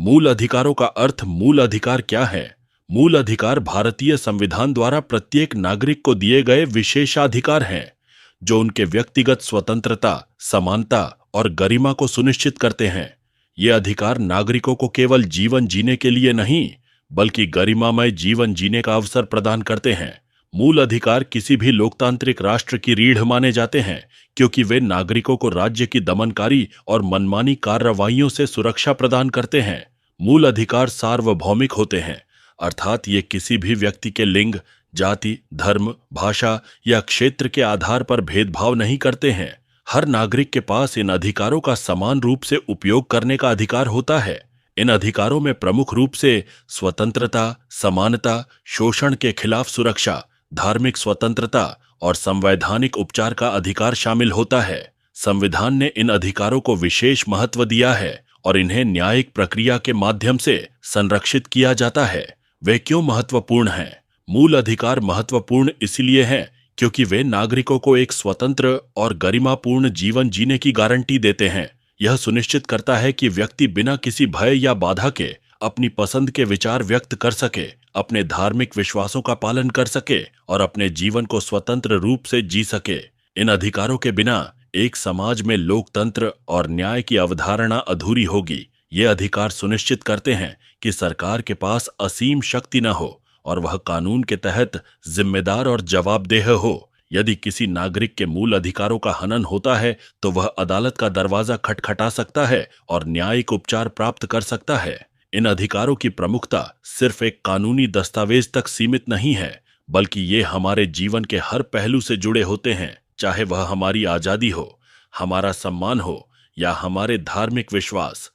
मूल अधिकारों का अर्थ मूल अधिकार क्या है? मूल अधिकार भारतीय संविधान द्वारा प्रत्येक नागरिक को दिए गए विशेषाधिकार हैं, जो उनके व्यक्तिगत स्वतंत्रता, समानता और गरिमा को सुनिश्चित करते हैं। ये अधिकार नागरिकों को केवल जीवन जीने के लिए नहीं, बल्कि गरिमामय जीवन जीने का अवसर प्रदान करते हैं। मूल अधिकार किसी भी लोकतांत्रिक राष्ट्र की रीढ़ माने जाते हैं, क्योंकि वे नागरिकों को राज्य की दमनकारी और मनमानी कार्रवाइयों से सुरक्षा प्रदान करते हैं। मूल अधिकार सार्वभौमिक होते हैं, अर्थात ये किसी भी व्यक्ति के लिंग, जाति, धर्म, भाषा या क्षेत्र के आधार पर भेदभाव नहीं करते हैं। हर नागरिक के पास इन अधिकारों का समान रूप से उपयोग करने का अधिकार होता है। इन अधिकारों में प्रमुख रूप से स्वतंत्रता, समानता, शोषण के खिलाफ सुरक्षा, धार्मिक स्वतंत्रता और संवैधानिक उपचार का अधिकार शामिल होता है। संविधान ने इन अधिकारों को विशेष महत्व दिया है और इन्हें न्यायिक प्रक्रिया के माध्यम से संरक्षित किया जाता है। वे क्यों महत्वपूर्ण हैं? मूल अधिकार महत्वपूर्ण इसलिए हैं क्योंकि वे नागरिकों को एक स्वतंत्र और गरिमापूर्ण जीवन जीने की गारंटी देते हैं। यह सुनिश्चित करता है कि व्यक्ति बिना किसी भय या बाधा के अपनी पसंद के विचार व्यक्त कर सके, अपने धार्मिक विश्वासों का पालन कर सके और अपने जीवन को स्वतंत्र रूप से जी सके। इन अधिकारों के बिना एक समाज में लोकतंत्र और न्याय की अवधारणा अधूरी होगी। ये अधिकार सुनिश्चित करते हैं कि सरकार के पास असीम शक्ति न हो और वह कानून के तहत जिम्मेदार और जवाबदेह हो। यदि किसी नागरिक के मूल अधिकारों का हनन होता है, तो वह अदालत का दरवाजा खटखटा सकता है और न्यायिक उपचार प्राप्त कर सकता है। इन अधिकारों की प्रमुखता सिर्फ एक कानूनी दस्तावेज तक सीमित नहीं है, बल्कि ये हमारे जीवन के हर पहलू से जुड़े होते हैं, चाहे वह हमारी आजादी हो, हमारा सम्मान हो या हमारे धार्मिक विश्वास।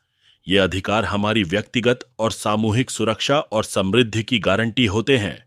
ये अधिकार हमारी व्यक्तिगत और सामूहिक सुरक्षा और समृद्धि की गारंटी होते हैं।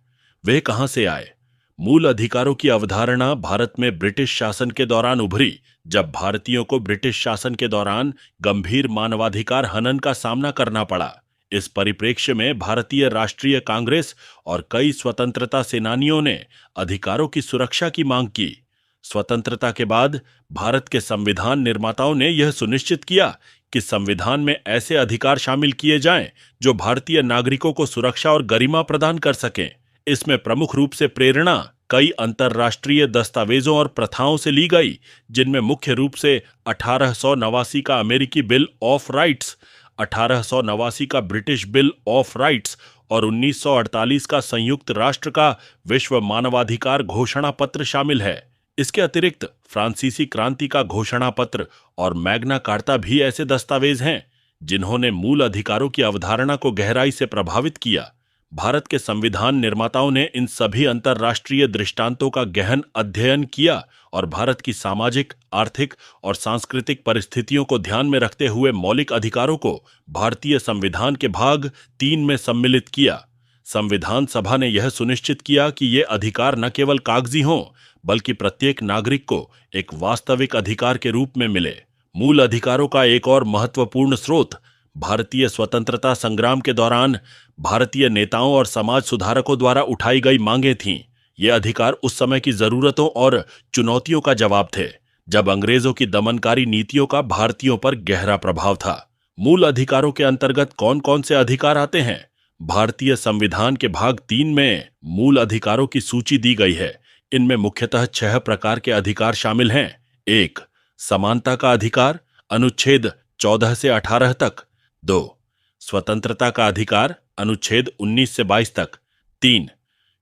वे कहां से आए? मूल अधिकारों की अवधारणा भारत में ब्रिटिश शासन के दौरान उभरी, जब भारतीयों को ब्रिटिश शासन के दौरान गंभीर मानवाधिकार हनन का सामना करना पड़ा। इस परिप्रेक्ष्य में भारतीय राष्ट्रीय कांग्रेस और कई स्वतंत्रता सेनानियों ने अधिकारों की सुरक्षा की मांग की। स्वतंत्रता के बाद भारत के संविधान निर्माताओं ने यह सुनिश्चित किया कि संविधान में ऐसे अधिकार शामिल किए जाएं जो भारतीय नागरिकों को सुरक्षा और गरिमा प्रदान कर सकें। इसमें प्रमुख रूप से प्रेरणा कई अंतर्राष्ट्रीय दस्तावेजों और प्रथाओं से ली गई, जिनमें मुख्य रूप से 1889 का अमेरिकी बिल ऑफ राइट्स, 1889 का ब्रिटिश बिल ऑफ राइट्स और 1948 का संयुक्त राष्ट्र का विश्व मानवाधिकार घोषणा पत्र शामिल है। इसके अतिरिक्त फ्रांसीसी क्रांति का घोषणा पत्र और मैग्ना कार्टा भी ऐसे दस्तावेज हैं जिन्होंने मूल अधिकारों की अवधारणा को गहराई से प्रभावित किया। भारत के संविधान निर्माताओं ने इन सभी अंतर्राष्ट्रीय दृष्टांतों का गहन अध्ययन किया और भारत की सामाजिक, आर्थिक और सांस्कृतिक परिस्थितियों को ध्यान में रखते हुए मौलिक अधिकारों को भारतीय संविधान के भाग 3 में सम्मिलित किया। संविधान सभा ने यह सुनिश्चित किया कि ये अधिकार न केवल कागजी हों, बल्कि प्रत्येक नागरिक को एक वास्तविक अधिकार के रूप में मिले। मूल अधिकारों का एक और महत्वपूर्ण स्रोत भारतीय स्वतंत्रता संग्राम के दौरान भारतीय नेताओं और समाज सुधारकों द्वारा उठाई गई मांगें थीं। ये अधिकार उस समय की जरूरतों और चुनौतियों का जवाब थे, जब अंग्रेजों की दमनकारी नीतियों का भारतीयों पर गहरा प्रभाव था। मूल अधिकारों के अंतर्गत कौन कौन से अधिकार आते हैं? भारतीय संविधान के भाग 3 में मूल अधिकारों की सूची दी गई है। इनमें मुख्यतः 6 प्रकार के अधिकार शामिल हैं। 1. समानता का अधिकार, अनुच्छेद 14 से 18 तक। 2. स्वतंत्रता का अधिकार, अनुच्छेद 19 से 22 तक। 3.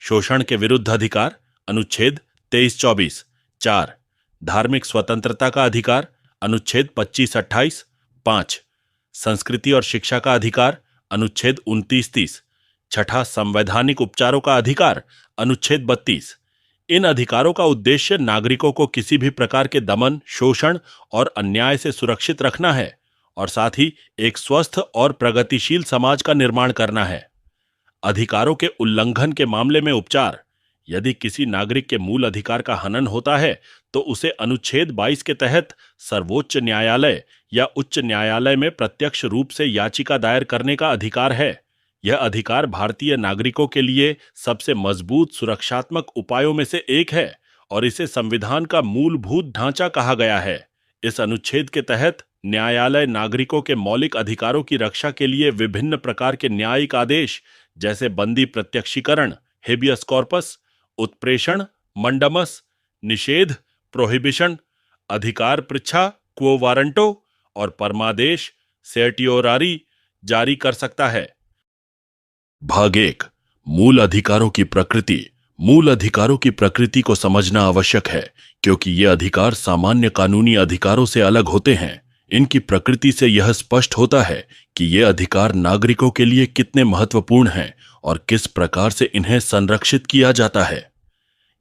शोषण के विरुद्ध अधिकार, अनुच्छेद 23-24। 4. धार्मिक स्वतंत्रता का अधिकार, अनुच्छेद 25-28। 5. संस्कृति और शिक्षा का अधिकार, अनुच्छेद 29-30। 6. संवैधानिक उपचारों का अधिकार, अनुच्छेद 32। इन अधिकारों का उद्देश्य नागरिकों को किसी भी प्रकार के दमन, शोषण और अन्याय से सुरक्षित रखना है और साथ ही एक स्वस्थ और प्रगतिशील समाज का निर्माण करना है। अधिकारों के उल्लंघन के मामले में उपचार। यदि किसी नागरिक के मूल अधिकार का हनन होता है, तो उसे अनुच्छेद 22 के तहत सर्वोच्च न्यायालय या उच्च न्यायालय में प्रत्यक्ष रूप से याचिका दायर करने का अधिकार है। यह अधिकार भारतीय नागरिकों के लिए सबसे मजबूत सुरक्षात्मक उपायों में से एक है और इसे संविधान का मूलभूत ढांचा कहा गया है। इस अनुच्छेद के तहत न्यायालय नागरिकों के मौलिक अधिकारों की रक्षा के लिए विभिन्न प्रकार के न्यायिक आदेश जैसे बंदी प्रत्यक्षीकरण, हेबियस कॉर्पस, उत्प्रेषण, मंडमस, निषेध, प्रोहिबिशन, अधिकार पृच्छा, क्वो वारंटो और परमादेश, सेर्टियोरारी जारी कर सकता है। भाग 1, मूल अधिकारों की प्रकृति। मूल अधिकारों की प्रकृति को समझना आवश्यक है क्योंकि ये अधिकार सामान्य कानूनी अधिकारों से अलग होते हैं। इनकी प्रकृति से यह स्पष्ट होता है कि ये अधिकार नागरिकों के लिए कितने महत्वपूर्ण हैं और किस प्रकार से इन्हें संरक्षित किया जाता है।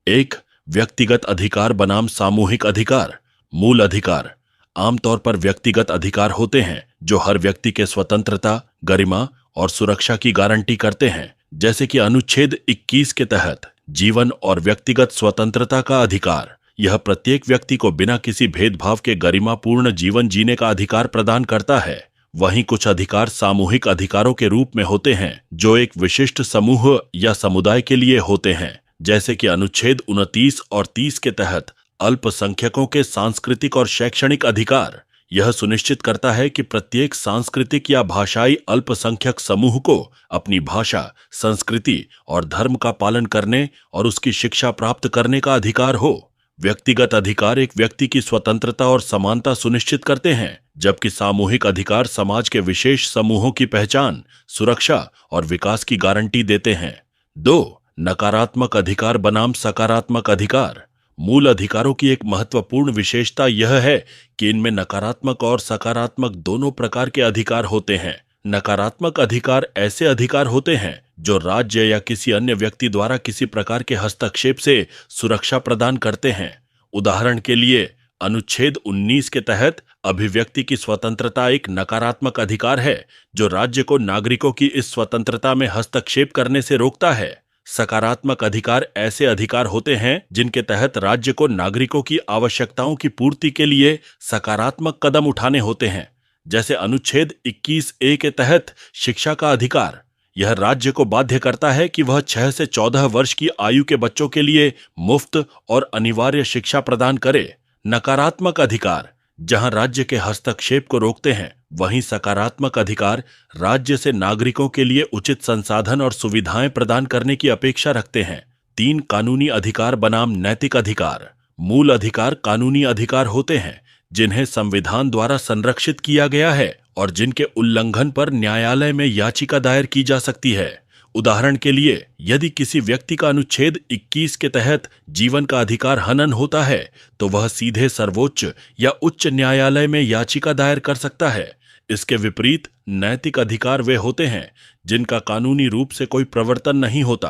1, व्यक्तिगत अधिकार बनाम सामूहिक अधिकार। मूल अधिकार आमतौर पर व्यक्तिगत अधिकार होते हैं जो हर व्यक्ति के स्वतंत्रता, गरिमा और सुरक्षा की गारंटी करते हैं, जैसे कि अनुच्छेद 21 के तहत जीवन और व्यक्तिगत स्वतंत्रता का अधिकार। यह प्रत्येक व्यक्ति को बिना किसी भेदभाव के गरिमापूर्ण जीवन जीने का अधिकार प्रदान करता है। वहीं कुछ अधिकार सामूहिक अधिकारों के रूप में होते हैं जो एक विशिष्ट समूह या समुदाय के लिए होते हैं, जैसे कि अनुच्छेद 29 और 30 के तहत अल्पसंख्यकों के सांस्कृतिक और शैक्षणिक अधिकार। यह सुनिश्चित करता है कि प्रत्येक सांस्कृतिक या भाषाई अल्पसंख्यक समूह को अपनी भाषा, संस्कृति और धर्म का पालन करने और उसकी शिक्षा प्राप्त करने का अधिकार हो। व्यक्तिगत अधिकार एक व्यक्ति की स्वतंत्रता और समानता सुनिश्चित करते हैं, जबकि सामूहिक अधिकार समाज के विशेष समूहों की पहचान, सुरक्षा और विकास की गारंटी देते हैं। 2, नकारात्मक अधिकार बनाम सकारात्मक अधिकार। मूल अधिकारों की एक महत्वपूर्ण विशेषता यह है कि इनमें नकारात्मक और सकारात्मक दोनों प्रकार के अधिकार होते हैं। नकारात्मक अधिकार ऐसे अधिकार होते हैं जो राज्य या किसी अन्य व्यक्ति द्वारा किसी प्रकार के हस्तक्षेप से सुरक्षा प्रदान करते हैं। उदाहरण के लिए, अनुच्छेद 19 के तहत अभिव्यक्ति की स्वतंत्रता एक नकारात्मक अधिकार है जो राज्य को नागरिकों की इस स्वतंत्रता में हस्तक्षेप करने से रोकता है। सकारात्मक अधिकार ऐसे अधिकार होते हैं जिनके तहत राज्य को नागरिकों की आवश्यकताओं की पूर्ति के लिए सकारात्मक कदम उठाने होते हैं, जैसे अनुच्छेद 21A के तहत शिक्षा का अधिकार। यह राज्य को बाध्य करता है कि वह 6 से 14 वर्ष की आयु के बच्चों के लिए मुफ्त और अनिवार्य शिक्षा प्रदान करे। नकारात्मक अधिकार जहां राज्य के हस्तक्षेप को रोकते हैं, वहीं सकारात्मक अधिकार राज्य से नागरिकों के लिए उचित संसाधन और सुविधाएं प्रदान करने की अपेक्षा रखते हैं। 3, कानूनी अधिकार बनाम नैतिक अधिकार। मूल अधिकार कानूनी अधिकार होते हैं जिन्हें संविधान द्वारा संरक्षित किया गया है और जिनके उल्लंघन पर न्यायालय में याचिका दायर की जा सकती है। उदाहरण के लिए, यदि किसी व्यक्ति का अनुच्छेद 21 के तहत जीवन का अधिकार हनन होता है तो वह सीधे सर्वोच्च या उच्च न्यायालय में याचिका दायर कर सकता है। इसके विपरीत नैतिक अधिकार वे होते हैं जिनका कानूनी रूप से कोई प्रवर्तन नहीं होता,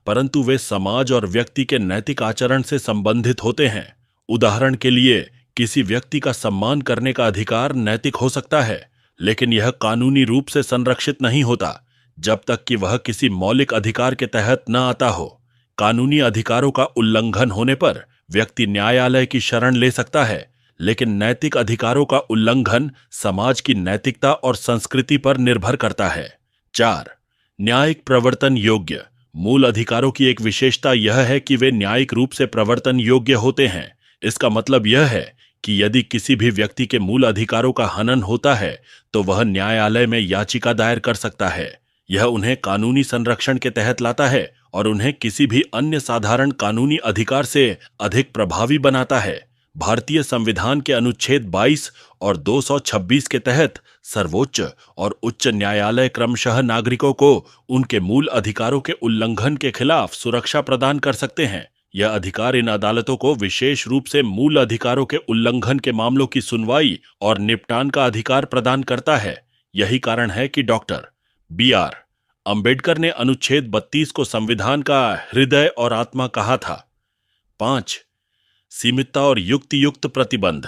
परंतु वे समाज और व्यक्ति के नैतिक आचरण से संबंधित होते हैं। उदाहरण के लिए, किसी व्यक्ति का सम्मान करने का अधिकार नैतिक हो सकता है, लेकिन यह कानूनी रूप से संरक्षित नहीं होता जब तक कि वह किसी मौलिक अधिकार के तहत न आता हो। कानूनी अधिकारों का उल्लंघन होने पर व्यक्ति न्यायालय की शरण ले सकता है, लेकिन नैतिक अधिकारों का उल्लंघन समाज की नैतिकता और संस्कृति पर निर्भर करता है। 4, न्यायिक प्रवर्तन योग्य। मूल अधिकारों की एक विशेषता यह है कि वे न्यायिक रूप से प्रवर्तन योग्य होते हैं। इसका मतलब यह है कि यदि किसी भी व्यक्ति के मूल अधिकारों का हनन होता है तो वह न्यायालय में याचिका दायर कर सकता है। यह उन्हें कानूनी संरक्षण के तहत लाता है और उन्हें किसी भी अन्य साधारण कानूनी अधिकार से अधिक प्रभावी बनाता है। भारतीय संविधान के अनुच्छेद 22 और 226 के तहत सर्वोच्च और उच्च न्यायालय क्रमशः नागरिकों को उनके मूल अधिकारों के उल्लंघन के खिलाफ सुरक्षा प्रदान कर सकते हैं। यह अधिकार इन अदालतों को विशेष रूप से मूल अधिकारों के उल्लंघन के मामलों की सुनवाई और निपटान का अधिकार प्रदान करता है। यही कारण है कि डॉक्टर B.R. अंबेडकर ने अनुच्छेद 32 को संविधान का हृदय और आत्मा कहा था। 5, सीमितता और युक्तियुक्त प्रतिबंध।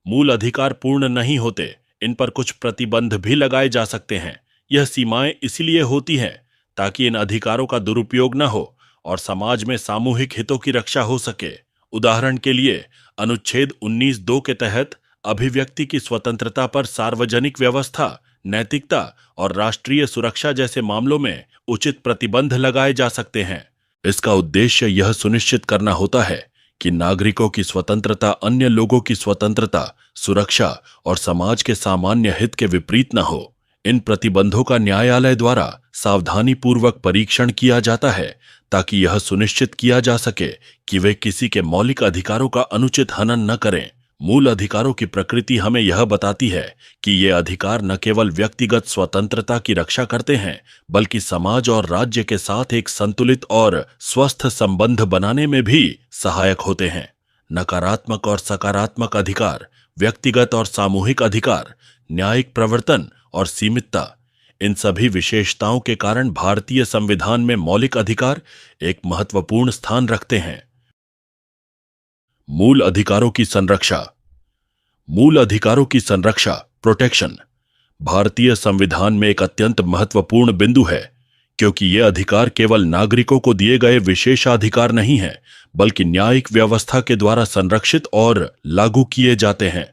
मूल अधिकार पूर्ण नहीं होते, इन पर कुछ प्रतिबंध भी लगाए जा सकते हैं। यह सीमाएं इसलिए होती हैं ताकि इन अधिकारों का दुरुपयोग न हो और समाज में सामूहिक हितों की रक्षा हो सके। उदाहरण के लिए, अनुच्छेद 19(2) के तहत अभिव्यक्ति की स्वतंत्रता पर सार्वजनिक व्यवस्था, नैतिकता और राष्ट्रीय सुरक्षा जैसे मामलों में उचित प्रतिबंध लगाए जा सकते हैं। इसका उद्देश्य यह सुनिश्चित करना होता है कि नागरिकों की स्वतंत्रता अन्य लोगों की स्वतंत्रता, सुरक्षा और समाज के सामान्य हित के विपरीत न हो। इन प्रतिबंधों का न्यायालय द्वारा सावधानीपूर्वक परीक्षण किया जाता है ताकि यह सुनिश्चित किया जा सके कि वे किसी के मौलिक अधिकारों का अनुचित हनन न करें। मूल अधिकारों की प्रकृति हमें यह बताती है कि ये अधिकार न केवल व्यक्तिगत स्वतंत्रता की रक्षा करते हैं, बल्कि समाज और राज्य के साथ एक संतुलित और स्वस्थ संबंध बनाने में भी सहायक होते हैं। नकारात्मक और सकारात्मक अधिकार, व्यक्तिगत और सामूहिक अधिकार, न्यायिक प्रवर्तन और सीमितता, इन सभी विशेषताओं के कारण भारतीय संविधान में मौलिक अधिकार एक महत्वपूर्ण स्थान रखते हैं। मूल अधिकारों की संरक्षा। मूल अधिकारों की संरक्षा, प्रोटेक्शन, भारतीय संविधान में एक अत्यंत महत्वपूर्ण बिंदु है, क्योंकि ये अधिकार केवल नागरिकों को दिए गए विशेषाधिकार नहीं हैं, बल्कि न्यायिक व्यवस्था के द्वारा संरक्षित और लागू किए जाते हैं।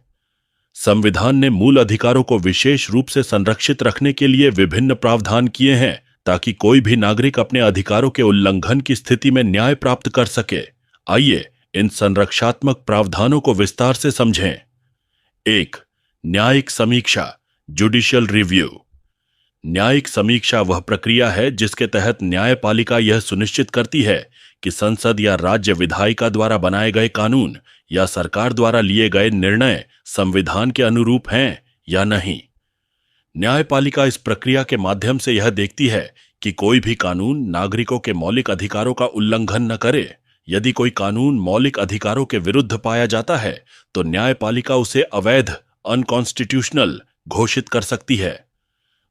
संविधान ने मूल अधिकारों को विशेष रूप से संरक्षित रखने के लिए विभिन्न प्रावधान किए हैं ताकि कोई भी नागरिक अपने अधिकारों के उल्लंघन की स्थिति में न्याय प्राप्त कर सके। आइए इन संरक्षात्मक प्रावधानों को विस्तार से समझें। 1. न्यायिक समीक्षा, जुडिशियल रिव्यू। न्यायिक समीक्षा वह प्रक्रिया है जिसके तहत न्यायपालिका यह सुनिश्चित करती है कि संसद या राज्य विधायिका द्वारा बनाए गए कानून या सरकार द्वारा लिए गए निर्णय संविधान के अनुरूप हैं या नहीं। न्यायपालिका इस प्रक्रिया के माध्यम से यह देखती है कि कोई भी कानून नागरिकों के मौलिक अधिकारों का उल्लंघन न करे। यदि कोई कानून मौलिक अधिकारों के विरुद्ध पाया जाता है तो न्यायपालिका उसे अवैध, अनकॉन्स्टिट्यूशनल घोषित कर सकती है।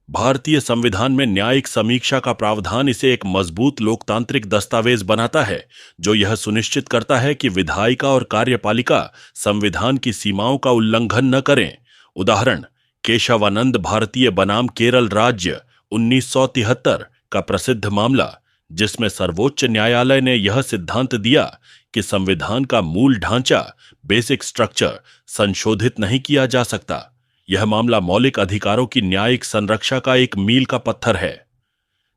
भारतीय संविधान में न्यायिक समीक्षा का प्रावधान इसे एक मजबूत लोकतांत्रिक दस्तावेज बनाता है जो यह सुनिश्चित करता है कि विधायिका और कार्यपालिका संविधान की सीमाओं का उल्लंघन न करें। उदाहरण, केशवानंद भारतीय बनाम केरल राज्य 1973 का प्रसिद्ध मामला, जिसमें सर्वोच्च न्यायालय ने यह सिद्धांत दिया कि संविधान का मूल ढांचा, बेसिक स्ट्रक्चर, संशोधित नहीं किया जा सकता। यह मामला मौलिक अधिकारों की न्यायिक संरक्षा का एक मील का पत्थर है।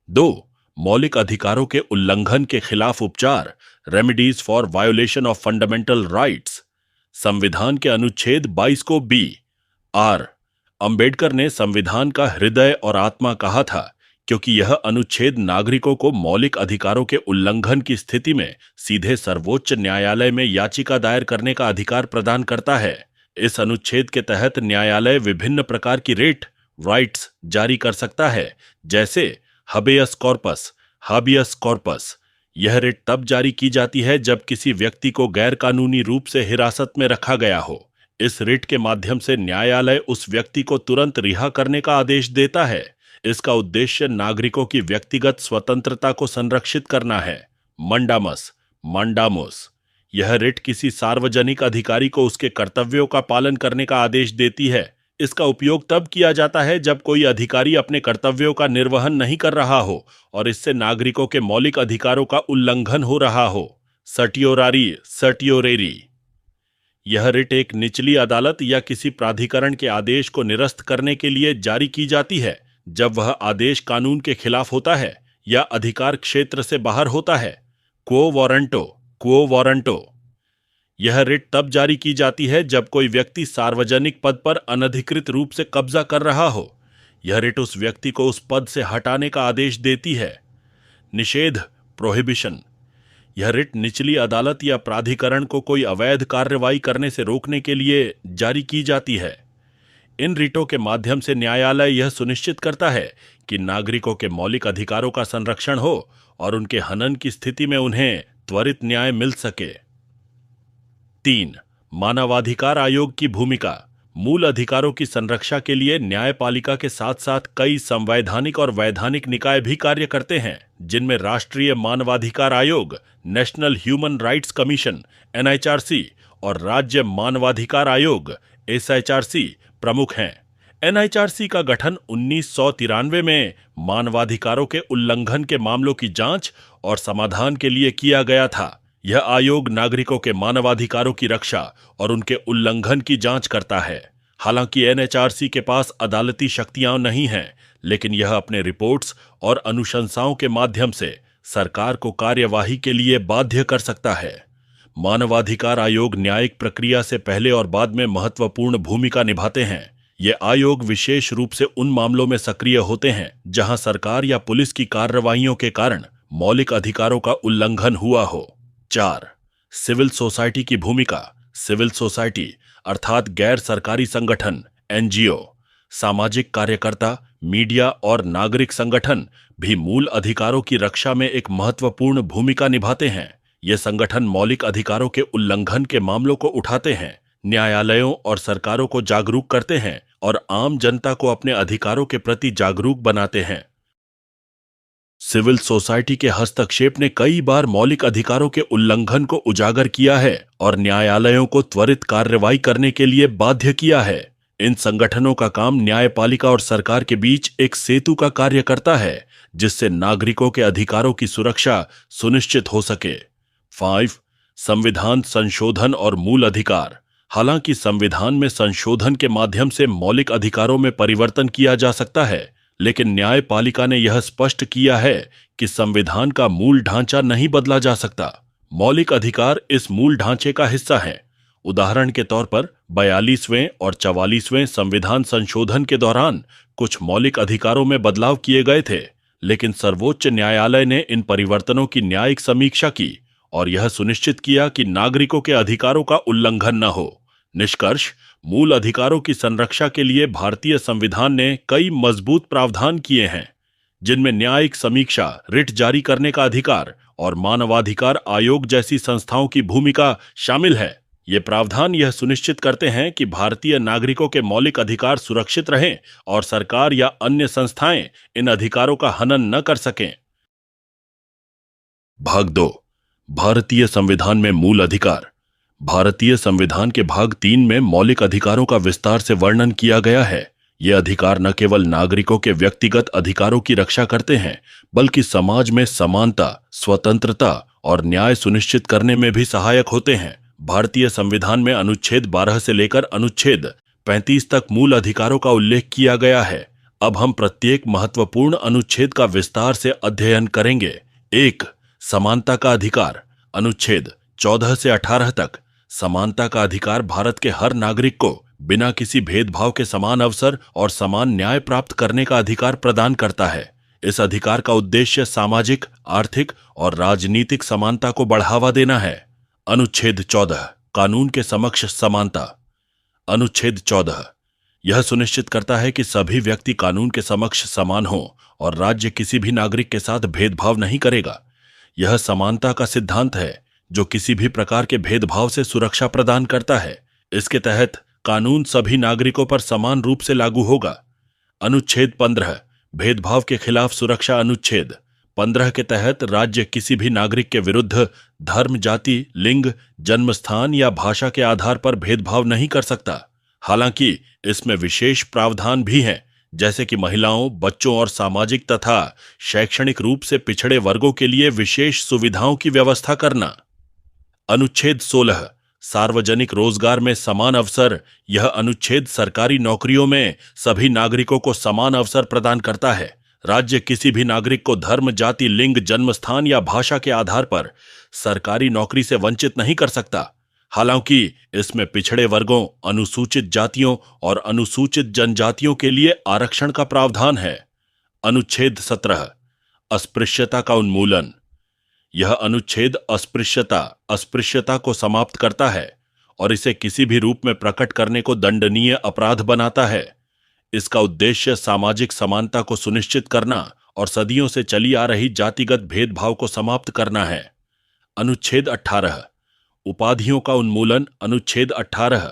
2. मौलिक अधिकारों के उल्लंघन के खिलाफ उपचार, remedies for violation of fundamental rights. संविधान के अनुच्छेद 22 को बी आर अंबेडकर ने संविधान का हृदय और आत्मा कहा था, क्योंकि यह अनुच्छेद नागरिकों को मौलिक अधिकारों के उल्लंघन की स्थिति में सीधे सर्वोच्च न्यायालय में याचिका दायर करने का अधिकार प्रदान करता है। इस अनुच्छेद के तहत न्यायालय विभिन्न प्रकार की राइट्स जारी कर सकता है, जैसे हबेयस कॉर्पस, हाबियस कॉर्पस। यह रिट तब जारी की जाती है जब किसी व्यक्ति को गैरकानूनी रूप से हिरासत में रखा गया हो। इस रिट के माध्यम से न्यायालय उस व्यक्ति को तुरंत रिहा करने का आदेश देता है। इसका उद्देश्य नागरिकों की व्यक्तिगत स्वतंत्रता को संरक्षित करना है। मंडामोस, यह रिट किसी सार्वजनिक अधिकारी को उसके कर्तव्यों का पालन करने का आदेश देती है। इसका उपयोग तब किया जाता है जब कोई अधिकारी अपने कर्तव्यों का निर्वहन नहीं कर रहा हो और इससे नागरिकों के मौलिक अधिकारों का उल्लंघन हो रहा हो। सर्टियोरेरी, यह रिट एक निचली अदालत या किसी प्राधिकरण के आदेश को निरस्त करने के लिए जारी की जाती है जब वह आदेश कानून के खिलाफ होता है या अधिकार क्षेत्र से बाहर होता है। क्वो वारंटो, यह रिट तब जारी की जाती है जब कोई व्यक्ति सार्वजनिक पद पर अनधिकृत रूप से कब्जा कर रहा हो। यह रिट उस व्यक्ति को उस पद से हटाने का आदेश देती है। निषेध, प्रोहिबिशन, यह रिट निचली अदालत या प्राधिकरण को कोई अवैध कार्रवाई करने से रोकने के लिए जारी की जाती है। इन रिटों के माध्यम से न्यायालय यह सुनिश्चित करता है कि नागरिकों के मौलिक अधिकारों का संरक्षण हो और उनके हनन की स्थिति में उन्हें त्वरित न्याय मिल सके। 3. मानवाधिकार आयोग की भूमिका। मूल अधिकारों की संरक्षा के लिए न्यायपालिका के साथ साथ कई संवैधानिक और वैधानिक निकाय भी कार्य करते हैं, जिनमें राष्ट्रीय मानवाधिकार आयोग, national human rights commission NHRC और राज्य मानवाधिकार आयोग SHRC प्रमुख हैं। NHRC का गठन 1993 में मानवाधिकारों के उल्लंघन के मामलों की जांच और समाधान के लिए किया गया था। यह आयोग नागरिकों के मानवाधिकारों की रक्षा और उनके उल्लंघन की जांच करता है। हालांकि NHRC के पास अदालती शक्तियां नहीं हैं, लेकिन यह अपने रिपोर्ट्स और अनुशंसाओं के माध्यम से सरकार को कार्यवाही के लिए बाध्य कर सकता है। मानवाधिकार आयोग न्यायिक प्रक्रिया से पहले और बाद में महत्वपूर्ण भूमिका निभाते हैं। ये आयोग विशेष रूप से उन मामलों में सक्रिय होते हैं जहां सरकार या पुलिस की कार्रवाइयों के कारण मौलिक अधिकारों का उल्लंघन हुआ हो। 4. सिविल सोसाइटी की भूमिका। सिविल सोसाइटी अर्थात गैर सरकारी संगठन, एनजीओ, सामाजिक कार्यकर्ता, मीडिया और नागरिक संगठन भी मूल अधिकारों की रक्षा में एक महत्वपूर्ण भूमिका निभाते हैं। ये संगठन मौलिक अधिकारों के उल्लंघन के मामलों को उठाते हैं, न्यायालयों और सरकारों को जागरूक करते हैं और आम जनता को अपने अधिकारों के प्रति जागरूक बनाते हैं। सिविल सोसाइटी के हस्तक्षेप ने कई बार मौलिक अधिकारों के उल्लंघन को उजागर किया है और न्यायालयों को त्वरित कार्रवाई करने के लिए बाध्य किया है। इन संगठनों का काम न्यायपालिका और सरकार के बीच एक सेतु का कार्य करता है, जिससे नागरिकों के अधिकारों की सुरक्षा सुनिश्चित हो सके। 5. संविधान संशोधन और मूल अधिकार। हालांकि संविधान में संशोधन के माध्यम से मौलिक अधिकारों में परिवर्तन किया जा सकता है, लेकिन न्यायपालिका ने यह स्पष्ट किया है कि संविधान का मूल ढांचा नहीं बदला जा सकता। मौलिक अधिकार इस मूल ढांचे का हिस्सा हैं। उदाहरण के तौर पर 42वें और 44वें संविधान संशोधन के दौरान कुछ मौलिक अधिकारों में बदलाव किए गए थे, लेकिन सर्वोच्च न्यायालय ने इन परिवर्तनों की न्यायिक समीक्षा की और यह सुनिश्चित किया कि नागरिकों के अधिकारों का उल्लंघन न हो। निष्कर्ष, मूल अधिकारों की संरक्षा के लिए भारतीय संविधान ने कई मजबूत प्रावधान किए हैं, जिनमें न्यायिक समीक्षा, रिट जारी करने का अधिकार और मानवाधिकार आयोग जैसी संस्थाओं की भूमिका शामिल है। ये प्रावधान यह सुनिश्चित करते हैं कि भारतीय नागरिकों के मौलिक अधिकार सुरक्षित रहें और सरकार या अन्य संस्थाएं इन अधिकारों का हनन न कर सकें। भाग 2, भारतीय संविधान में मूल अधिकार। भारतीय संविधान के भाग 3 में मौलिक अधिकारों का विस्तार से वर्णन किया गया है। ये अधिकार न केवल नागरिकों के व्यक्तिगत अधिकारों की रक्षा करते हैं, बल्कि समाज में समानता, स्वतंत्रता और न्याय सुनिश्चित करने में भी सहायक होते हैं। भारतीय संविधान में अनुच्छेद 12 से लेकर अनुच्छेद 35 तक मूल अधिकारों का उल्लेख किया गया है। अब हम प्रत्येक महत्वपूर्ण अनुच्छेद का विस्तार से अध्ययन करेंगे। 1. समानता का अधिकार। अनुच्छेद 14 से 18 तक। समानता का अधिकार भारत के हर नागरिक को बिना किसी भेदभाव के समान अवसर और समान न्याय प्राप्त करने का अधिकार प्रदान करता है। इस अधिकार का उद्देश्य सामाजिक, आर्थिक और राजनीतिक समानता को बढ़ावा देना है। अनुच्छेद 14, कानून के समक्ष समानता। अनुच्छेद 14 यह सुनिश्चित करता है कि सभी व्यक्ति कानून के समक्ष समान हों और राज्य किसी भी नागरिक के साथ भेदभाव नहीं करेगा। यह समानता का सिद्धांत है जो किसी भी प्रकार के भेदभाव से सुरक्षा प्रदान करता है। इसके तहत कानून सभी नागरिकों पर समान रूप से लागू होगा। अनुच्छेद 15, भेदभाव के खिलाफ सुरक्षा। अनुच्छेद 15 के तहत राज्य किसी भी नागरिक के विरुद्ध धर्म, जाति, लिंग, जन्मस्थान या भाषा के आधार पर भेदभाव नहीं कर सकता। हालांकि इसमें विशेष प्रावधान भी हैं, जैसे कि महिलाओं, बच्चों और सामाजिक तथा शैक्षणिक रूप से पिछड़े वर्गों के लिए विशेष सुविधाओं की व्यवस्था करना। अनुच्छेद 16, सार्वजनिक रोजगार में समान अवसर। यह अनुच्छेद सरकारी नौकरियों में सभी नागरिकों को समान अवसर प्रदान करता है। राज्य किसी भी नागरिक को धर्म, जाति, लिंग, जन्मस्थान या भाषा के आधार पर सरकारी नौकरी से वंचित नहीं कर सकता। हालांकि इसमें पिछड़े वर्गों, अनुसूचित जातियों और अनुसूचित जनजातियों के लिए आरक्षण का प्रावधान है। अनुच्छेद 17, अस्पृश्यता का उन्मूलन। यह अनुच्छेद अस्पृश्यता को समाप्त करता है और इसे किसी भी रूप में प्रकट करने को दंडनीय अपराध बनाता है। इसका उद्देश्य सामाजिक समानता को सुनिश्चित करना और सदियों से चली आ रही जातिगत भेदभाव को समाप्त करना है। अनुच्छेद 18, उपाधियों का उन्मूलन। अनुच्छेद 18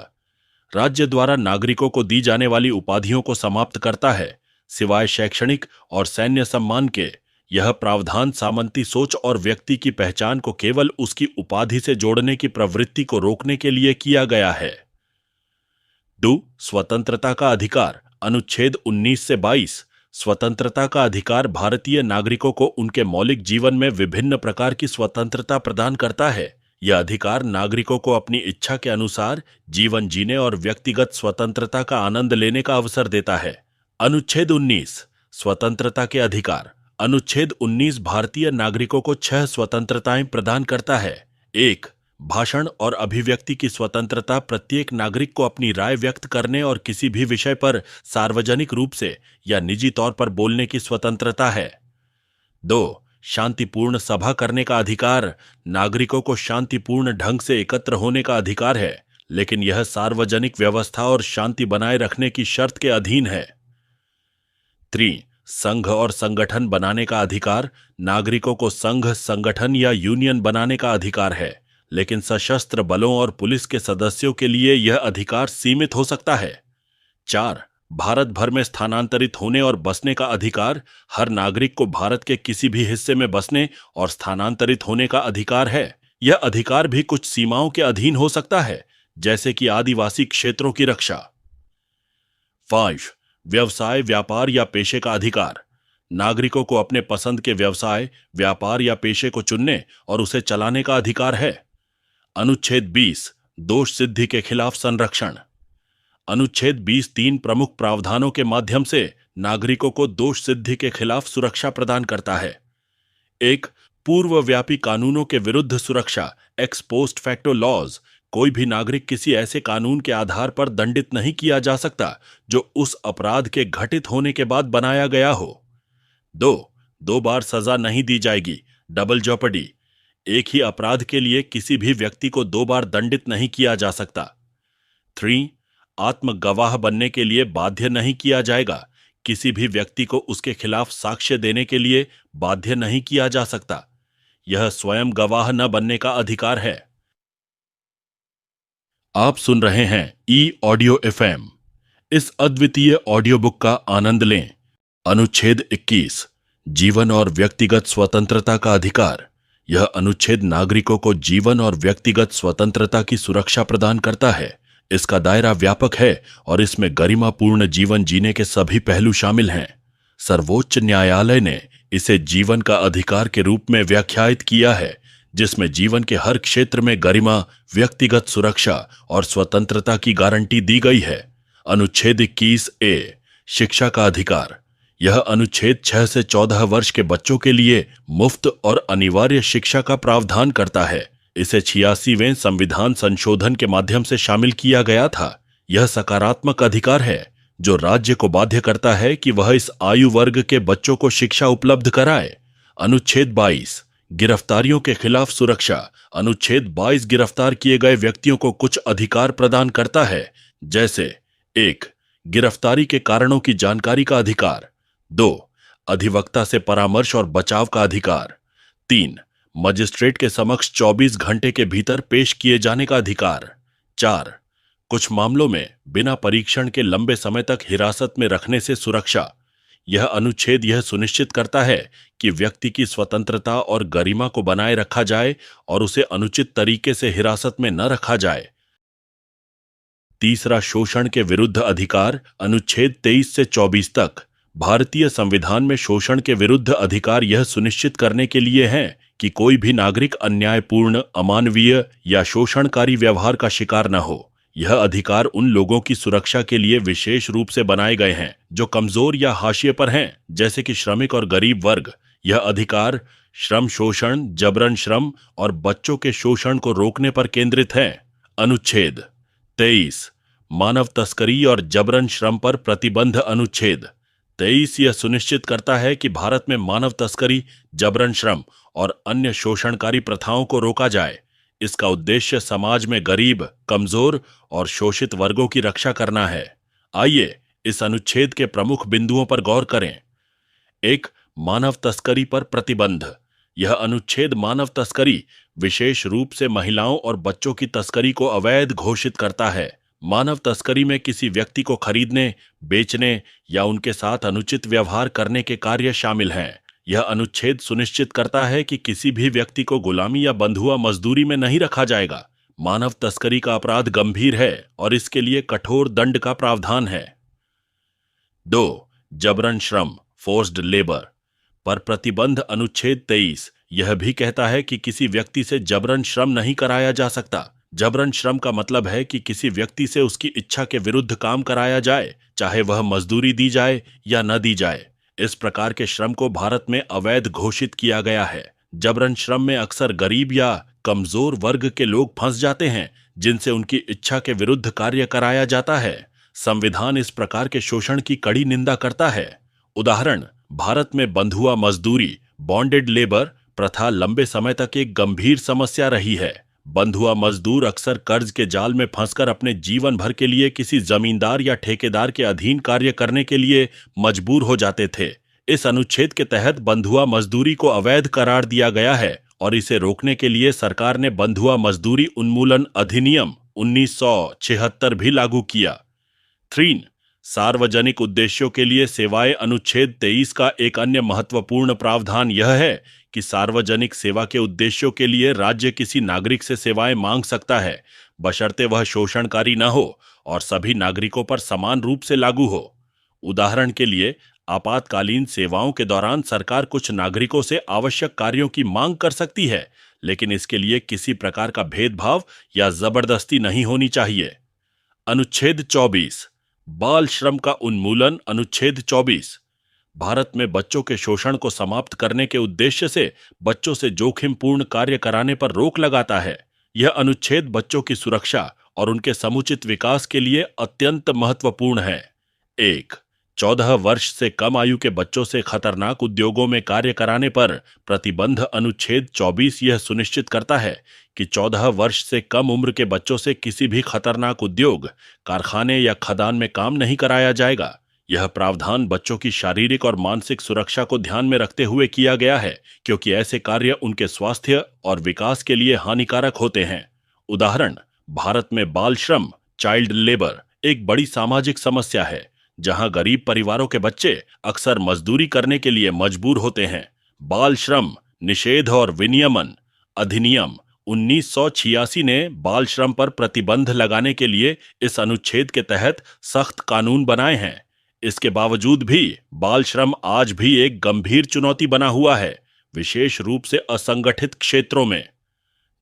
राज्य द्वारा नागरिकों को दी जाने वाली उपाधियों को समाप्त करता है, सिवाय शैक्षणिक और सैन्य सम्मान के। यह प्रावधान सामंती सोच और व्यक्ति की पहचान को केवल उसकी उपाधि से जोड़ने की प्रवृत्ति को रोकने के लिए किया गया है। 2. स्वतंत्रता का अधिकार। अनुच्छेद 19 से 22 स्वतंत्रता का अधिकार भारतीय नागरिकों को उनके मौलिक जीवन में विभिन्न प्रकार की स्वतंत्रता प्रदान करता है। यह अधिकार नागरिकों को अपनी इच्छा के अनुसार जीवन जीने और व्यक्तिगत स्वतंत्रता का आनंद लेने का अवसर देता है। अनुच्छेद 19, स्वतंत्रता के अधिकार। अनुच्छेद 19 भारतीय नागरिकों को 6 स्वतंत्रताएं प्रदान करता है। 1. भाषण और अभिव्यक्ति की स्वतंत्रता प्रत्येक नागरिक को अपनी राय व्यक्त करने और किसी भी विषय पर सार्वजनिक रूप से या निजी तौर पर बोलने की स्वतंत्रता है। 2. शांतिपूर्ण सभा करने का अधिकार। नागरिकों को शांतिपूर्ण ढंग से एकत्र होने का अधिकार है, लेकिन यह सार्वजनिक व्यवस्था और शांति बनाए रखने की शर्त के अधीन है। 3. संघ और संगठन बनाने का अधिकार। नागरिकों को संघ, संगठन या यूनियन बनाने का अधिकार है, लेकिन सशस्त्र बलों और पुलिस के सदस्यों के लिए यह अधिकार सीमित हो सकता है। 4. भारत भर में स्थानांतरित होने और बसने का अधिकार। हर नागरिक को भारत के किसी भी हिस्से में बसने और स्थानांतरित होने का अधिकार है। यह अधिकार भी कुछ सीमाओं के अधीन हो सकता है, जैसे कि आदिवासी क्षेत्रों की रक्षा। 5. व्यवसाय, व्यापार या पेशे का अधिकार। नागरिकों को अपने पसंद के व्यवसाय, व्यापार या पेशे को चुनने और उसे चलाने का अधिकार है। अनुच्छेद 20 दोष सिद्धि के खिलाफ संरक्षण। अनुच्छेद 20 3 प्रमुख प्रावधानों के माध्यम से नागरिकों को दोष सिद्धि के खिलाफ सुरक्षा प्रदान करता है। 1. पूर्वव्यापी कानूनों के विरुद्ध सुरक्षा, एक्स पोस्ट फैक्टो लॉज। कोई भी नागरिक किसी ऐसे कानून के आधार पर दंडित नहीं किया जा सकता जो उस अपराध के घटित होने के बाद बनाया गया हो। 2. 2 बार सजा नहीं दी जाएगी, डबल जॉपर्डी। एक ही अपराध के लिए किसी भी व्यक्ति को 2 बार दंडित नहीं किया जा सकता। 3. आत्म गवाह बनने के लिए बाध्य नहीं किया जाएगा। किसी भी व्यक्ति को उसके खिलाफ साक्ष्य देने के लिए बाध्य नहीं किया जा सकता। यह स्वयं गवाह न बनने का अधिकार है। आप सुन रहे हैं ई ऑडियो FM। इस अद्वितीय ऑडियो बुक का आनंद लें। अनुच्छेद 21 जीवन और व्यक्तिगत स्वतंत्रता का अधिकार। यह अनुच्छेद नागरिकों को जीवन और व्यक्तिगत स्वतंत्रता की सुरक्षा प्रदान करता है। इसका दायरा व्यापक है और इसमें गरिमापूर्ण जीवन जीने के सभी पहलू शामिल हैं। सर्वोच्च न्यायालय ने इसे जीवन का अधिकार के रूप में व्याख्यायित किया है, जिसमें जीवन के हर क्षेत्र में गरिमा, व्यक्तिगत सुरक्षा और स्वतंत्रता की गारंटी दी गई है। अनुच्छेद 21A शिक्षा का अधिकार। यह अनुच्छेद 6 से 14 वर्ष के बच्चों के लिए मुफ्त और अनिवार्य शिक्षा का प्रावधान करता है। इसे 86वें संविधान संशोधन के माध्यम से शामिल किया गया था। यह सकारात्मक अधिकार है जो राज्य को बाध्य करता है कि वह इस आयु वर्ग के बच्चों को शिक्षा उपलब्ध कराए। अनुच्छेद 22 गिरफ्तारियों के खिलाफ सुरक्षा। अनुच्छेद 22 गिरफ्तार किए गए व्यक्तियों को कुछ अधिकार प्रदान करता है, जैसे 1. गिरफ्तारी के कारणों की जानकारी का अधिकार। 2. अधिवक्ता से परामर्श और बचाव का अधिकार। 3. मजिस्ट्रेट के समक्ष 24 घंटे के भीतर पेश किए जाने का अधिकार। 4. कुछ मामलों में बिना परीक्षण के लंबे समय तक हिरासत में रखने से सुरक्षा। यह अनुच्छेद यह सुनिश्चित करता है कि व्यक्ति की स्वतंत्रता और गरिमा को बनाए रखा जाए और उसे अनुचित तरीके से हिरासत में न रखा जाए। तीसरा, शोषण के विरुद्ध अधिकार। अनुच्छेद 23 से 24 तक भारतीय संविधान में शोषण के विरुद्ध अधिकार यह सुनिश्चित करने के लिए हैं कि कोई भी नागरिक अन्यायपूर्ण, अमानवीय या शोषणकारी व्यवहार का शिकार न हो। यह अधिकार उन लोगों की सुरक्षा के लिए विशेष रूप से बनाए गए हैं जो कमजोर या हाशिए पर हैं, जैसे कि श्रमिक और गरीब वर्ग। यह अधिकार श्रम शोषण, जबरन श्रम और बच्चों के शोषण को रोकने पर केंद्रित है। अनुच्छेद 23 मानव तस्करी और जबरन श्रम पर प्रतिबंध। अनुच्छेद 23 यह सुनिश्चित करता है कि भारत में मानव तस्करी, जबरन श्रम और अन्य शोषणकारी प्रथाओं को रोका जाए। इसका उद्देश्य समाज में गरीब, कमजोर और शोषित वर्गों की रक्षा करना है। आइए इस अनुच्छेद के प्रमुख बिंदुओं पर गौर करें। 1. मानव तस्करी पर प्रतिबंध। यह अनुच्छेद मानव तस्करी, विशेष रूप से महिलाओं और बच्चों की तस्करी को अवैध घोषित करता है। मानव तस्करी में किसी व्यक्ति को खरीदने, बेचने या उनके साथ अनुचित व्यवहार करने के कार्य शामिल हैं। यह अनुच्छेद सुनिश्चित करता है कि किसी भी व्यक्ति को गुलामी या बंधुआ मजदूरी में नहीं रखा जाएगा। मानव तस्करी का अपराध गंभीर है और इसके लिए कठोर दंड का प्रावधान है। 2. जबरन श्रम, फोर्स्ड लेबर पर प्रतिबंध। अनुच्छेद 23 यह भी कहता है कि किसी व्यक्ति से जबरन श्रम नहीं कराया जा सकता। जबरन श्रम का मतलब है कि किसी व्यक्ति से उसकी इच्छा के विरुद्ध काम कराया जाए, चाहे वह मजदूरी दी जाए या न दी जाए। इस प्रकार के श्रम को भारत में अवैध घोषित किया गया है। जबरन श्रम में अक्सर गरीब या कमजोर वर्ग के लोग फंस जाते हैं, जिनसे उनकी इच्छा के विरुद्ध कार्य कराया जाता है। संविधान इस प्रकार के शोषण की कड़ी निंदा करता है। उदाहरण, भारत में बंधुआ मजदूरी, बॉन्डेड लेबर प्रथा लंबे समय तक एक गंभीर समस्या रही है। बंधुआ मजदूर अक्सर कर्ज के जाल में फंसकर अपने जीवन भर के लिए किसी जमींदार या ठेकेदार के अधीन कार्य करने के लिए मजबूर हो जाते थे। इस अनुच्छेद के तहत बंधुआ मजदूरी को अवैध करार दिया गया है और इसे रोकने के लिए सरकार ने बंधुआ मजदूरी उन्मूलन अधिनियम 1976 भी लागू किया। 3. सार्वजनिक उद्देश्यों के लिए सेवाएं अनुच्छेद 23 का एक अन्य महत्वपूर्ण प्रावधान यह है कि सार्वजनिक सेवा के उद्देश्यों के लिए राज्य किसी नागरिक से सेवाएं मांग सकता है, बशर्ते वह शोषणकारी न हो और सभी नागरिकों पर समान रूप से लागू हो। उदाहरण के लिए, आपातकालीन सेवाओं के दौरान सरकार कुछ नागरिकों से आवश्यक कार्यों की मांग कर सकती है, लेकिन इसके लिए किसी प्रकार का भेदभाव या जबरदस्ती नहीं होनी चाहिए। अनुच्छेद 24, बाल श्रम का उन्मूलन। अनुच्छेद 24 भारत में बच्चों के शोषण को समाप्त करने के उद्देश्य से बच्चों से जोखिमपूर्ण कार्य कराने पर रोक लगाता है। यह अनुच्छेद बच्चों की सुरक्षा और उनके समुचित विकास के लिए अत्यंत महत्वपूर्ण है। 1. 14 वर्ष से कम आयु के बच्चों से खतरनाक उद्योगों में कार्य कराने पर प्रतिबंध। अनुच्छेद 24 यह सुनिश्चित करता है कि 14 वर्ष से कम उम्र के बच्चों से किसी भी खतरनाक उद्योग, कारखाने या खदान में काम नहीं कराया जाएगा। यह प्रावधान बच्चों की शारीरिक और मानसिक सुरक्षा को ध्यान में रखते हुए किया गया है, क्योंकि ऐसे कार्य उनके स्वास्थ्य और विकास के लिए हानिकारक होते हैं। उदाहरण, भारत में बाल श्रम, चाइल्ड लेबर एक बड़ी सामाजिक समस्या है, जहां गरीब परिवारों के बच्चे अक्सर मजदूरी करने के लिए मजबूर होते हैं। बाल श्रम निषेध और विनियमन अधिनियम 1986 ने बाल श्रम पर प्रतिबंध लगाने के लिए इस अनुच्छेद के तहत सख्त कानून बनाए हैं। इसके बावजूद भी बाल श्रम आज भी एक गंभीर चुनौती बना हुआ है, विशेष रूप से असंगठित क्षेत्रों में।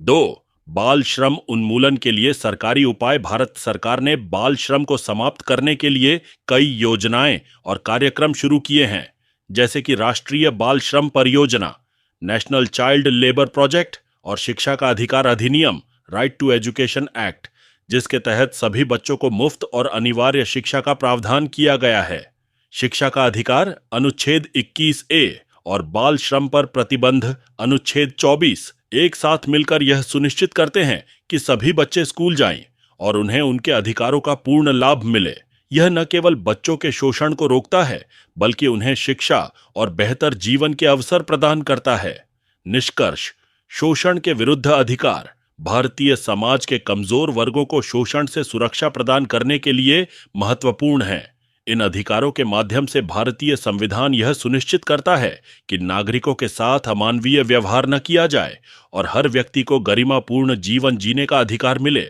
2. बाल श्रम उन्मूलन के लिए सरकारी उपाय। भारत सरकार ने बाल श्रम को समाप्त करने के लिए कई योजनाएं और कार्यक्रम शुरू किए हैं, जैसे कि राष्ट्रीय बाल श्रम परियोजना, नेशनल चाइल्ड लेबर प्रोजेक्ट और शिक्षा का अधिकार अधिनियम, राइट टू एजुकेशन एक्ट, जिसके तहत सभी बच्चों को मुफ्त और अनिवार्य शिक्षा का प्रावधान किया गया है। शिक्षा का अधिकार अनुच्छेद 21A और बाल श्रम पर प्रतिबंध अनुच्छेद 24 एक साथ मिलकर यह सुनिश्चित करते हैं कि सभी बच्चे स्कूल जाएं और उन्हें उनके अधिकारों का पूर्ण लाभ मिले। यह न केवल बच्चों के शोषण को रोकता है, बल्कि उन्हें शिक्षा और बेहतर जीवन के अवसर प्रदान करता है। निष्कर्ष, शोषण के विरुद्ध अधिकार भारतीय समाज के कमजोर वर्गों को शोषण से सुरक्षा प्रदान करने के लिए महत्वपूर्ण है। इन अधिकारों के माध्यम से भारतीय संविधान यह सुनिश्चित करता है कि नागरिकों के साथ अमानवीय व्यवहार न किया जाए और हर व्यक्ति को गरिमापूर्ण जीवन जीने का अधिकार मिले।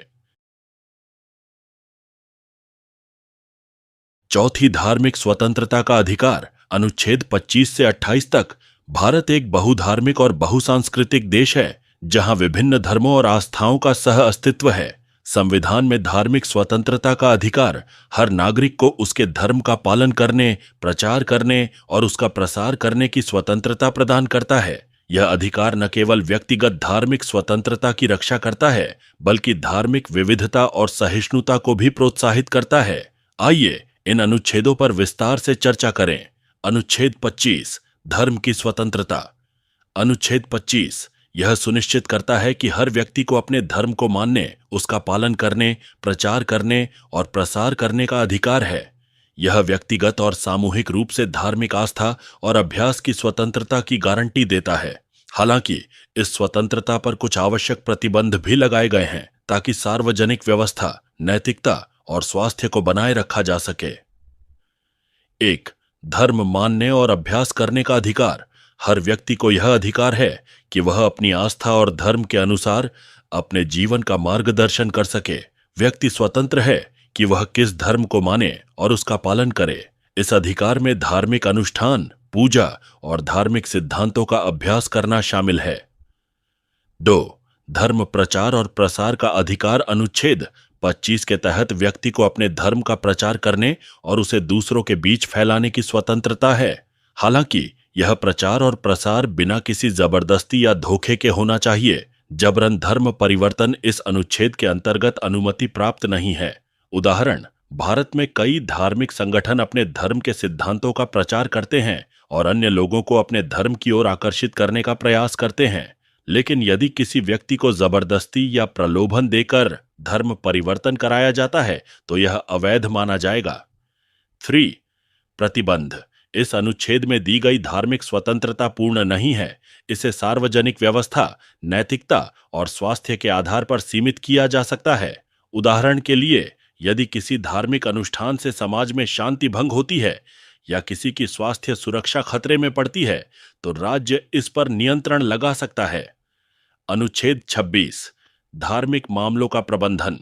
चौथी, धार्मिक स्वतंत्रता का अधिकार। अनुच्छेद 25 से 28 तक भारत एक बहुधार्मिक और बहुसांस्कृतिक देश है, जहां विभिन्न धर्मों और आस्थाओं का सह अस्तित्व है। संविधान में धार्मिक स्वतंत्रता का अधिकार हर नागरिक को उसके धर्म का पालन करने, प्रचार करने और उसका प्रसार करने की स्वतंत्रता प्रदान करता है। यह अधिकार न केवल व्यक्तिगत धार्मिक स्वतंत्रता की रक्षा करता है, बल्कि धार्मिक विविधता और सहिष्णुता को भी प्रोत्साहित करता है। आइए इन अनुच्छेदों पर विस्तार से चर्चा करें। अनुच्छेद 25, धर्म की स्वतंत्रता। अनुच्छेद 25 यह सुनिश्चित करता है कि हर व्यक्ति को अपने धर्म को मानने, उसका पालन करने, प्रचार करने और प्रसार करने का अधिकार है। यह व्यक्तिगत और सामूहिक रूप से धार्मिक आस्था और अभ्यास की स्वतंत्रता की गारंटी देता है। हालांकि इस स्वतंत्रता पर कुछ आवश्यक प्रतिबंध भी लगाए गए हैं, ताकि सार्वजनिक व्यवस्था, नैतिकता और स्वास्थ्य को बनाए रखा जा सके। 1. धर्म मानने और अभ्यास करने का अधिकार। हर व्यक्ति को यह अधिकार है कि वह अपनी आस्था और धर्म के अनुसार अपने जीवन का मार्गदर्शन कर सके। व्यक्ति स्वतंत्र है कि वह किस धर्म को माने और उसका पालन करे। इस अधिकार में धार्मिक अनुष्ठान, पूजा और धार्मिक सिद्धांतों का अभ्यास करना शामिल है। 2. धर्म प्रचार और प्रसार का अधिकार। अनुच्छेद 25 के तहत व्यक्ति को अपने धर्म का प्रचार करने और उसे दूसरों के बीच फैलाने की स्वतंत्रता है। हालांकि यह प्रचार और प्रसार बिना किसी जबरदस्ती या धोखे के होना चाहिए। जबरन धर्म परिवर्तन इस अनुच्छेद के अंतर्गत अनुमति प्राप्त नहीं है। उदाहरण, भारत में कई धार्मिक संगठन अपने धर्म के सिद्धांतों का प्रचार करते हैं और अन्य लोगों को अपने धर्म की ओर आकर्षित करने का प्रयास करते हैं। लेकिन यदि किसी व्यक्ति को जबरदस्ती या प्रलोभन देकर धर्म परिवर्तन कराया जाता है तो यह अवैध माना जाएगा। 3. प्रतिबंध। इस अनुच्छेद में दी गई धार्मिक स्वतंत्रता पूर्ण नहीं है। इसे सार्वजनिक व्यवस्था, नैतिकता और स्वास्थ्य के आधार पर सीमित किया जा सकता है। उदाहरण के लिए, यदि किसी धार्मिक अनुष्ठान से समाज में शांति भंग होती है या किसी की स्वास्थ्य सुरक्षा खतरे में पड़ती है तो राज्य इस पर नियंत्रण लगा सकता है। अनुच्छेद 26 धार्मिक मामलों का प्रबंधन।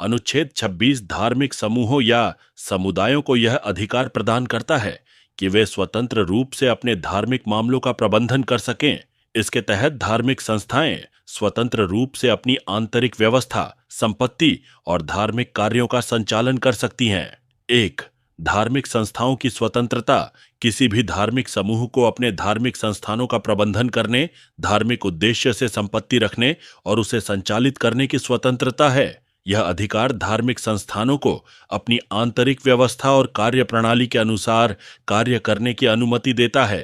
अनुच्छेद 26 धार्मिक समूहों या समुदायों को यह अधिकार प्रदान करता है कि वे स्वतंत्र रूप से अपने धार्मिक मामलों का प्रबंधन कर सकें। इसके तहत धार्मिक संस्थाएं स्वतंत्र रूप से अपनी आंतरिक व्यवस्था, संपत्ति और धार्मिक कार्यों का संचालन कर सकती हैं। 1. धार्मिक संस्थाओं की स्वतंत्रता। किसी भी धार्मिक समूह को अपने धार्मिक संस्थानों का प्रबंधन करने, धार्मिक उद्देश्य से संपत्ति रखने और उसे संचालित करने की स्वतंत्रता है। यह अधिकार धार्मिक संस्थानों को अपनी आंतरिक व्यवस्था और कार्य प्रणाली के अनुसार कार्य करने की अनुमति देता है।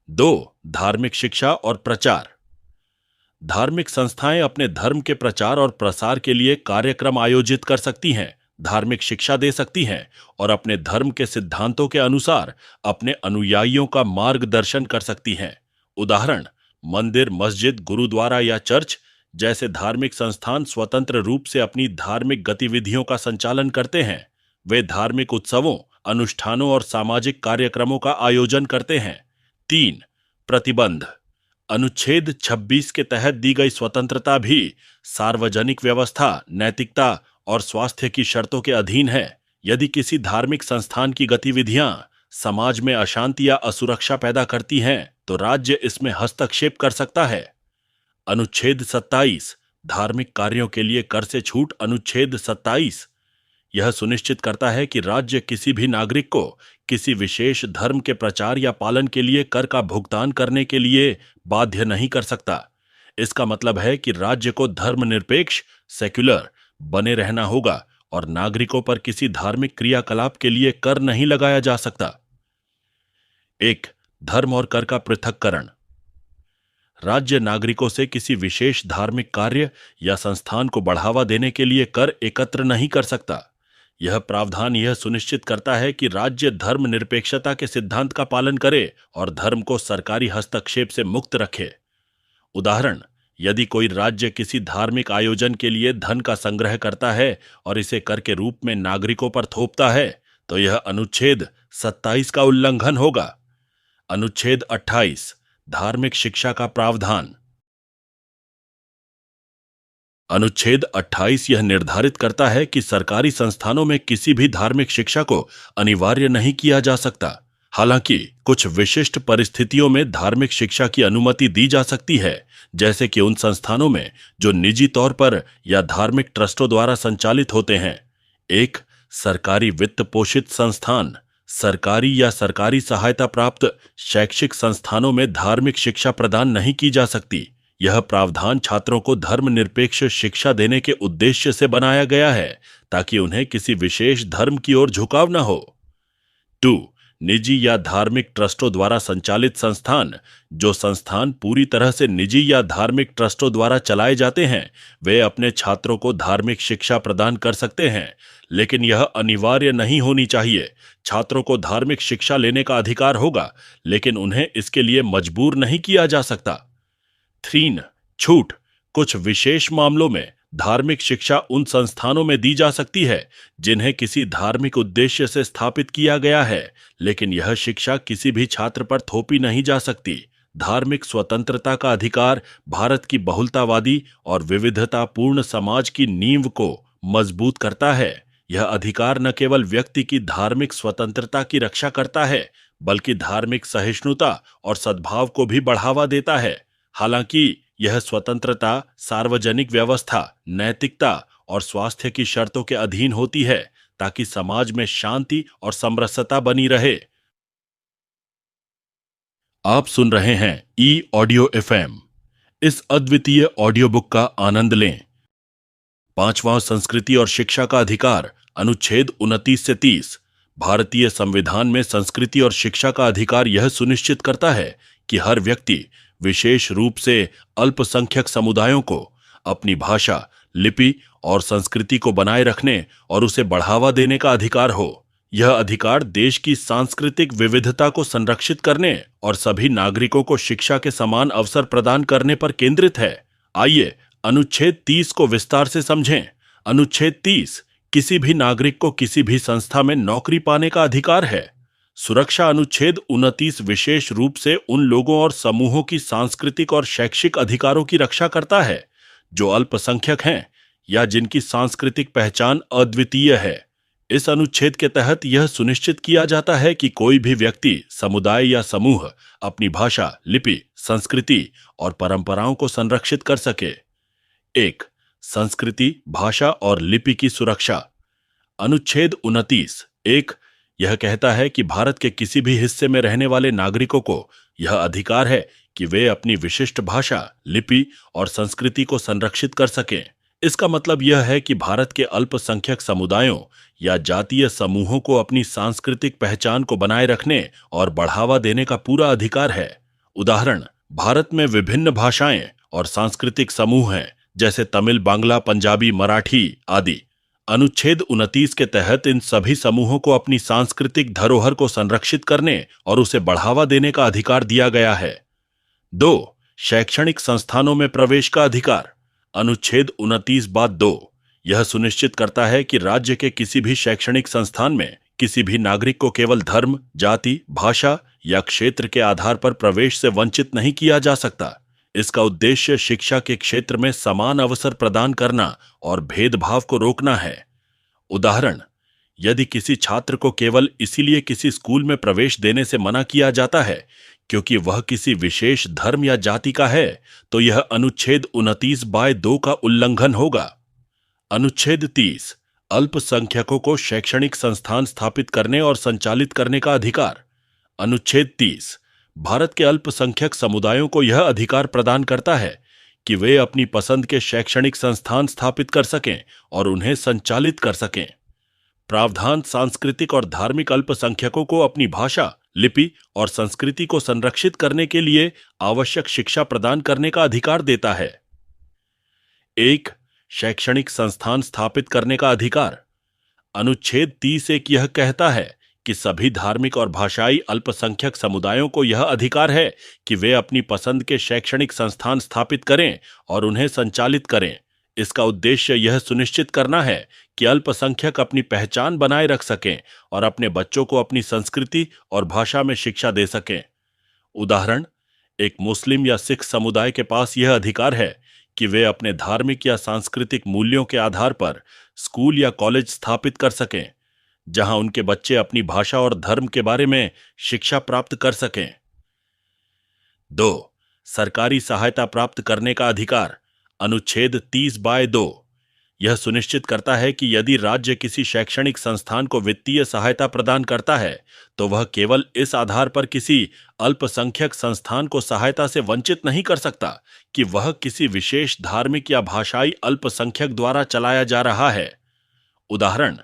2. धार्मिक शिक्षा और प्रचार। धार्मिक संस्थाएं अपने धर्म के प्रचार और प्रसार के लिए कार्यक्रम आयोजित कर सकती हैं, धार्मिक शिक्षा दे सकती हैं और अपने धर्म के सिद्धांतों के अनुसार अपने अनुयायियों का मार्गदर्शन कर सकती हैं। उदाहरण, मंदिर, मस्जिद, गुरुद्वारा या चर्च जैसे धार्मिक संस्थान स्वतंत्र रूप से अपनी धार्मिक गतिविधियों का संचालन करते हैं। वे धार्मिक उत्सवों, अनुष्ठानों और सामाजिक कार्यक्रमों का आयोजन करते हैं। 3. प्रतिबंध। अनुच्छेद 26 के तहत दी गई स्वतंत्रता भी सार्वजनिक व्यवस्था, नैतिकता और स्वास्थ्य की शर्तों के अधीन है। यदि किसी धार्मिक संस्थान की गतिविधियां समाज में अशांति या असुरक्षा पैदा करती हैं तो राज्य इसमें हस्तक्षेप कर सकता है। अनुच्छेद 27 धार्मिक कार्यों के लिए कर से छूट। अनुच्छेद 27 यह सुनिश्चित करता है कि राज्य किसी भी नागरिक को किसी विशेष धर्म के प्रचार या पालन के लिए कर का भुगतान करने के लिए बाध्य नहीं कर सकता। इसका मतलब है कि राज्य को धर्मनिरपेक्ष, सेक्युलर बने रहना होगा और नागरिकों पर किसी धार्मिक क्रियाकलाप के लिए कर नहीं लगाया जा सकता। 1. धर्म और कर का पृथक्करण। राज्य नागरिकों से किसी विशेष धार्मिक कार्य या संस्थान को बढ़ावा देने के लिए कर एकत्र नहीं कर सकता। यह प्रावधान यह सुनिश्चित करता है कि राज्य धर्मनिरपेक्षता के सिद्धांत का पालन करे और धर्म को सरकारी हस्तक्षेप से मुक्त रखे। उदाहरण, यदि कोई राज्य किसी धार्मिक आयोजन के लिए धन का संग्रह करता है और इसे कर के रूप में नागरिकों पर थोपता है तो यह अनुच्छेद 27 का उल्लंघन होगा। अनुच्छेद 28 धार्मिक शिक्षा का प्रावधान। अनुच्छेद 28 यह निर्धारित करता है कि सरकारी संस्थानों में किसी भी धार्मिक शिक्षा को अनिवार्य नहीं किया जा सकता। हालांकि कुछ विशिष्ट परिस्थितियों में धार्मिक शिक्षा की अनुमति दी जा सकती है, जैसे कि उन संस्थानों में जो निजी तौर पर या धार्मिक ट्रस्टों द्वारा संचालित होते हैं। 1. सरकारी वित्त पोषित संस्थान। सरकारी या सरकारी सहायता प्राप्त शैक्षिक संस्थानों में धार्मिक शिक्षा प्रदान नहीं की जा सकती। यह प्रावधान छात्रों को धर्मनिरपेक्ष शिक्षा देने के उद्देश्य से बनाया गया है ताकि उन्हें किसी विशेष धर्म की ओर झुकाव न हो। 2. निजी या धार्मिक ट्रस्टों द्वारा संचालित संस्थान। जो संस्थान पूरी तरह से निजी या धार्मिक ट्रस्टों द्वारा चलाए जाते हैं वे अपने छात्रों को धार्मिक शिक्षा प्रदान कर सकते हैं, लेकिन यह अनिवार्य नहीं होनी चाहिए। छात्रों को धार्मिक शिक्षा लेने का अधिकार होगा, लेकिन उन्हें इसके लिए मजबूर नहीं किया जा सकता। 3. छूट। कुछ विशेष मामलों में धार्मिक शिक्षा उन संस्थानों में दी जा सकती है जिन्हें किसी धार्मिक उद्देश्य से स्थापित किया गया है, लेकिन यह शिक्षा किसी भी छात्र पर थोपी नहीं जा सकती। धार्मिक स्वतंत्रता का अधिकार भारत की बहुलतावादी और विविधतापूर्ण समाज की नींव को मजबूत करता है। यह अधिकार न केवल व्यक्ति की धार्मिक स्वतंत्रता की रक्षा करता है, बल्कि धार्मिक सहिष्णुता और सद्भाव को भी बढ़ावा देता है। हालांकि यह स्वतंत्रता सार्वजनिक व्यवस्था, नैतिकता और स्वास्थ्य की शर्तों के अधीन होती है ताकि समाज में शांति और समरसता बनी रहे। आप सुन रहे हैं ई ऑडियो FM। इस अद्वितीय ऑडियो बुक का आनंद लें। पांचवां, संस्कृति और शिक्षा का अधिकार, अनुच्छेद 29 से 30। भारतीय संविधान में संस्कृति और शिक्षा का अधिकार यह सुनिश्चित करता है कि हर व्यक्ति, विशेष रूप से अल्पसंख्यक समुदायों को, अपनी भाषा, लिपि और संस्कृति को बनाए रखने और उसे बढ़ावा देने का अधिकार हो। यह अधिकार देश की सांस्कृतिक विविधता को संरक्षित करने और सभी नागरिकों को शिक्षा के समान अवसर प्रदान करने पर केंद्रित है। आइए अनुच्छेद 30 को विस्तार से समझें। अनुच्छेद 30 किसी भी नागरिक को किसी भी संस्था में नौकरी पाने का अधिकार है। सुरक्षा, अनुच्छेद 29 विशेष रूप से उन लोगों और समूहों की सांस्कृतिक और शैक्षिक अधिकारों की रक्षा करता है जो अल्पसंख्यक हैं या जिनकी सांस्कृतिक पहचान अद्वितीय है। इस अनुच्छेद के तहत यह सुनिश्चित किया जाता है कि कोई भी व्यक्ति, समुदाय या समूह अपनी भाषा, लिपि, संस्कृति और परंपराओं को संरक्षित कर सके। 1. संस्कृति, भाषा और लिपि की सुरक्षा। अनुच्छेद 29 1 यह कहता है कि भारत के किसी भी हिस्से में रहने वाले नागरिकों को यह अधिकार है कि वे अपनी विशिष्ट भाषा, लिपि और संस्कृति को संरक्षित कर सकें। इसका मतलब यह है कि भारत के अल्पसंख्यक समुदायों या जातीय समूहों को अपनी सांस्कृतिक पहचान को बनाए रखने और बढ़ावा देने का पूरा अधिकार है। उदाहरण, भारत में विभिन्न भाषाएं और सांस्कृतिक समूह हैं, जैसे तमिल, बांग्ला, पंजाबी, मराठी आदि। अनुच्छेद 29 के तहत इन सभी समूहों को अपनी सांस्कृतिक धरोहर को संरक्षित करने और उसे बढ़ावा देने का अधिकार दिया गया है। 2. शैक्षणिक संस्थानों में प्रवेश का अधिकार। अनुच्छेद 29 बात 2 यह सुनिश्चित करता है कि राज्य के किसी भी शैक्षणिक संस्थान में किसी भी नागरिक को केवल धर्म, जाति, भाषा या क्षेत्र के आधार पर प्रवेश से वंचित नहीं किया जा सकता। इसका उद्देश्य शिक्षा के क्षेत्र में समान अवसर प्रदान करना और भेदभाव को रोकना है। उदाहरण, यदि किसी छात्र को केवल इसीलिए किसी स्कूल में प्रवेश देने से मना किया जाता है क्योंकि वह किसी विशेष धर्म या जाति का है, तो यह अनुच्छेद 29 बाय 2 का उल्लंघन होगा। अनुच्छेद 30 अल्पसंख्यकों को शैक्षणिक संस्थान स्थापित करने और संचालित करने का अधिकार। अनुच्छेद 30 भारत के अल्पसंख्यक समुदायों को यह अधिकार प्रदान करता है कि वे अपनी पसंद के शैक्षणिक संस्थान स्थापित कर सकें और उन्हें संचालित कर सकें। प्रावधान सांस्कृतिक और धार्मिक अल्पसंख्यकों को अपनी भाषा, लिपि और संस्कृति को संरक्षित करने के लिए आवश्यक शिक्षा प्रदान करने का अधिकार देता है। 1. शैक्षणिक संस्थान स्थापित करने का अधिकार। अनुच्छेद 30 यह कहता है कि सभी धार्मिक और भाषाई अल्पसंख्यक समुदायों को यह अधिकार है कि वे अपनी पसंद के शैक्षणिक संस्थान स्थापित करें और उन्हें संचालित करें। इसका उद्देश्य यह सुनिश्चित करना है कि अल्पसंख्यक अपनी पहचान बनाए रख सकें और अपने बच्चों को अपनी संस्कृति और भाषा में शिक्षा दे सकें। उदाहरण, एक मुस्लिम या सिख समुदाय के पास यह अधिकार है कि वे अपने धार्मिक या सांस्कृतिक मूल्यों के आधार पर स्कूल या कॉलेज स्थापित कर सकें, जहां उनके बच्चे अपनी भाषा और धर्म के बारे में शिक्षा प्राप्त कर सकें। 2. सरकारी सहायता प्राप्त करने का अधिकार। अनुच्छेद 30 बाय 2 यह सुनिश्चित करता है कि यदि राज्य किसी शैक्षणिक संस्थान को वित्तीय सहायता प्रदान करता है, तो वह केवल इस आधार पर किसी अल्पसंख्यक संस्थान को सहायता से वंचित नहीं कर सकता कि वह किसी विशेष धार्मिक या भाषाई अल्पसंख्यक द्वारा चलाया जा रहा है। उदाहरण,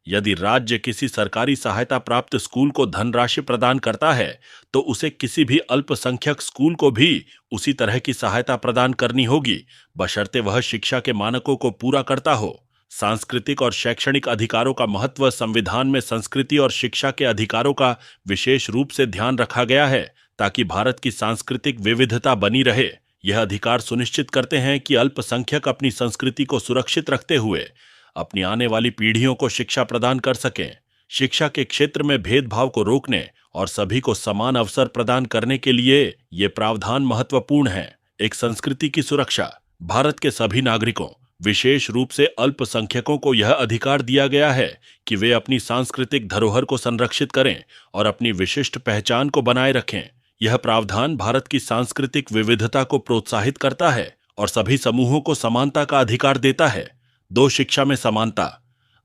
यदि राज्य किसी सरकारी सहायता प्राप्त स्कूल को धनराशि प्रदान करता है, तो उसे किसी भी अल्पसंख्यक स्कूल को भी उसी तरह की सहायता प्रदान करनी होगी, बशर्ते वह शिक्षा के मानकों को पूरा करता हो। सांस्कृतिक और शैक्षणिक अधिकारों का महत्व। संविधान में संस्कृति और शिक्षा के अधिकारों का विशेष रूप से ध्यान रखा गया है ताकि भारत की सांस्कृतिक विविधता बनी रहे। यह अधिकार सुनिश्चित करते हैं कि अल्पसंख्यक अपनी संस्कृति को सुरक्षित रखते हुए अपनी आने वाली पीढ़ियों को शिक्षा प्रदान कर सकें। शिक्षा के क्षेत्र में भेदभाव को रोकने और सभी को समान अवसर प्रदान करने के लिए ये प्रावधान महत्वपूर्ण है। एक संस्कृति की सुरक्षा। भारत के सभी नागरिकों, विशेष रूप से अल्पसंख्यकों को यह अधिकार दिया गया है कि वे अपनी सांस्कृतिक धरोहर को संरक्षित करें और अपनी विशिष्ट पहचान को बनाए रखें। यह प्रावधान भारत की सांस्कृतिक विविधता को प्रोत्साहित करता है और सभी समूहों को समानता का अधिकार देता है। 2. शिक्षा में समानता।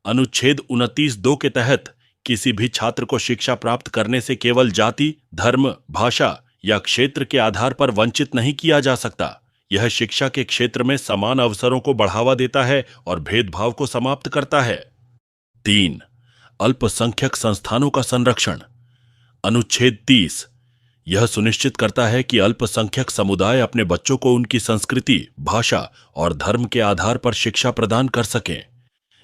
अनुच्छेद 29(2) के तहत किसी भी छात्र को शिक्षा प्राप्त करने से केवल जाति, धर्म, भाषा या क्षेत्र के आधार पर वंचित नहीं किया जा सकता। यह शिक्षा के क्षेत्र में समान अवसरों को बढ़ावा देता है और भेदभाव को समाप्त करता है। 3. अल्पसंख्यक संस्थानों का संरक्षण। अनुच्छेद 30 यह सुनिश्चित करता है कि अल्पसंख्यक समुदाय अपने बच्चों को उनकी संस्कृति, भाषा और धर्म के आधार पर शिक्षा प्रदान कर सकें।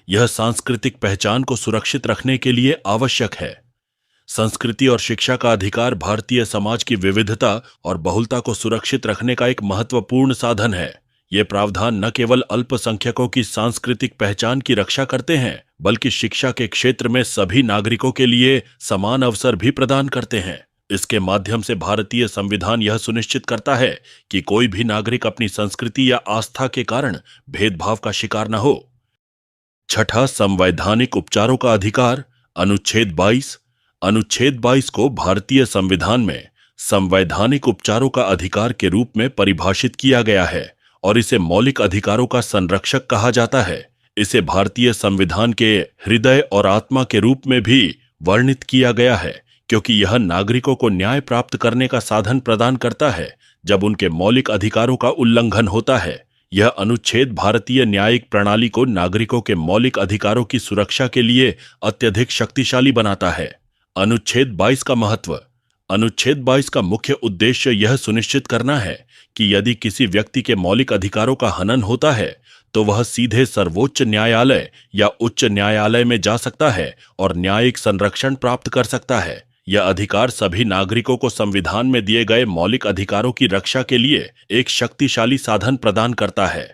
यह सांस्कृतिक पहचान को सुरक्षित रखने के लिए आवश्यक है। संस्कृति और शिक्षा का अधिकार भारतीय समाज की विविधता और बहुलता को सुरक्षित रखने का एक महत्वपूर्ण साधन है। ये प्रावधान न केवल अल्पसंख्यकों की सांस्कृतिक पहचान की रक्षा करते हैं, बल्कि शिक्षा के क्षेत्र में सभी नागरिकों के लिए समान अवसर भी प्रदान करते हैं। इसके माध्यम से भारतीय संविधान यह सुनिश्चित करता है कि कोई भी नागरिक अपनी संस्कृति या आस्था के कारण भेदभाव का शिकार न हो। 6. संवैधानिक उपचारों का अधिकार। अनुच्छेद 22 अनुच्छेद 22 को भारतीय संविधान में संवैधानिक उपचारों का अधिकार के रूप में परिभाषित किया गया है और इसे मौलिक अधिकारों का संरक्षक कहा जाता है। इसे भारतीय संविधान के हृदय और आत्मा के रूप में भी वर्णित किया गया है, क्योंकि यह नागरिकों को न्याय प्राप्त करने का साधन प्रदान करता है जब उनके मौलिक अधिकारों का उल्लंघन होता है। यह अनुच्छेद भारतीय न्यायिक प्रणाली को नागरिकों के मौलिक अधिकारों की सुरक्षा के लिए अत्यधिक शक्तिशाली बनाता है। अनुच्छेद 22 का महत्व। अनुच्छेद 22 का मुख्य उद्देश्य यह सुनिश्चित करना है कि यदि किसी व्यक्ति के मौलिक अधिकारों का हनन होता है तो वह सीधे सर्वोच्च न्यायालय या उच्च न्यायालय में जा सकता है और न्यायिक संरक्षण प्राप्त कर सकता है। यह अधिकार सभी नागरिकों को संविधान में दिए गए मौलिक अधिकारों की रक्षा के लिए एक शक्तिशाली साधन प्रदान करता है।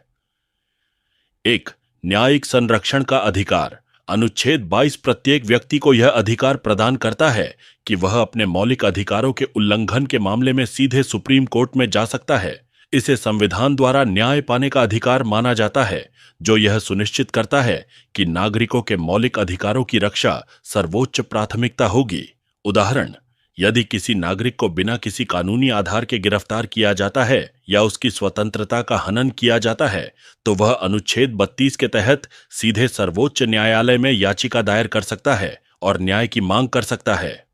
1. न्यायिक संरक्षण का अधिकार। अनुच्छेद 22 प्रत्येक व्यक्ति को यह अधिकार प्रदान करता है कि वह अपने मौलिक अधिकारों के उल्लंघन के मामले में सीधे सुप्रीम कोर्ट में जा सकता है। इसे संविधान द्वारा न्याय पाने का अधिकार माना जाता है, जो यह सुनिश्चित करता है कि नागरिकों के मौलिक अधिकारों की रक्षा सर्वोच्च प्राथमिकता होगी। उदाहरण, यदि किसी नागरिक को बिना किसी कानूनी आधार के गिरफ्तार किया जाता है या उसकी स्वतंत्रता का हनन किया जाता है, तो वह अनुच्छेद 32 के तहत सीधे सर्वोच्च न्यायालय में याचिका दायर कर सकता है और न्याय की मांग कर सकता है।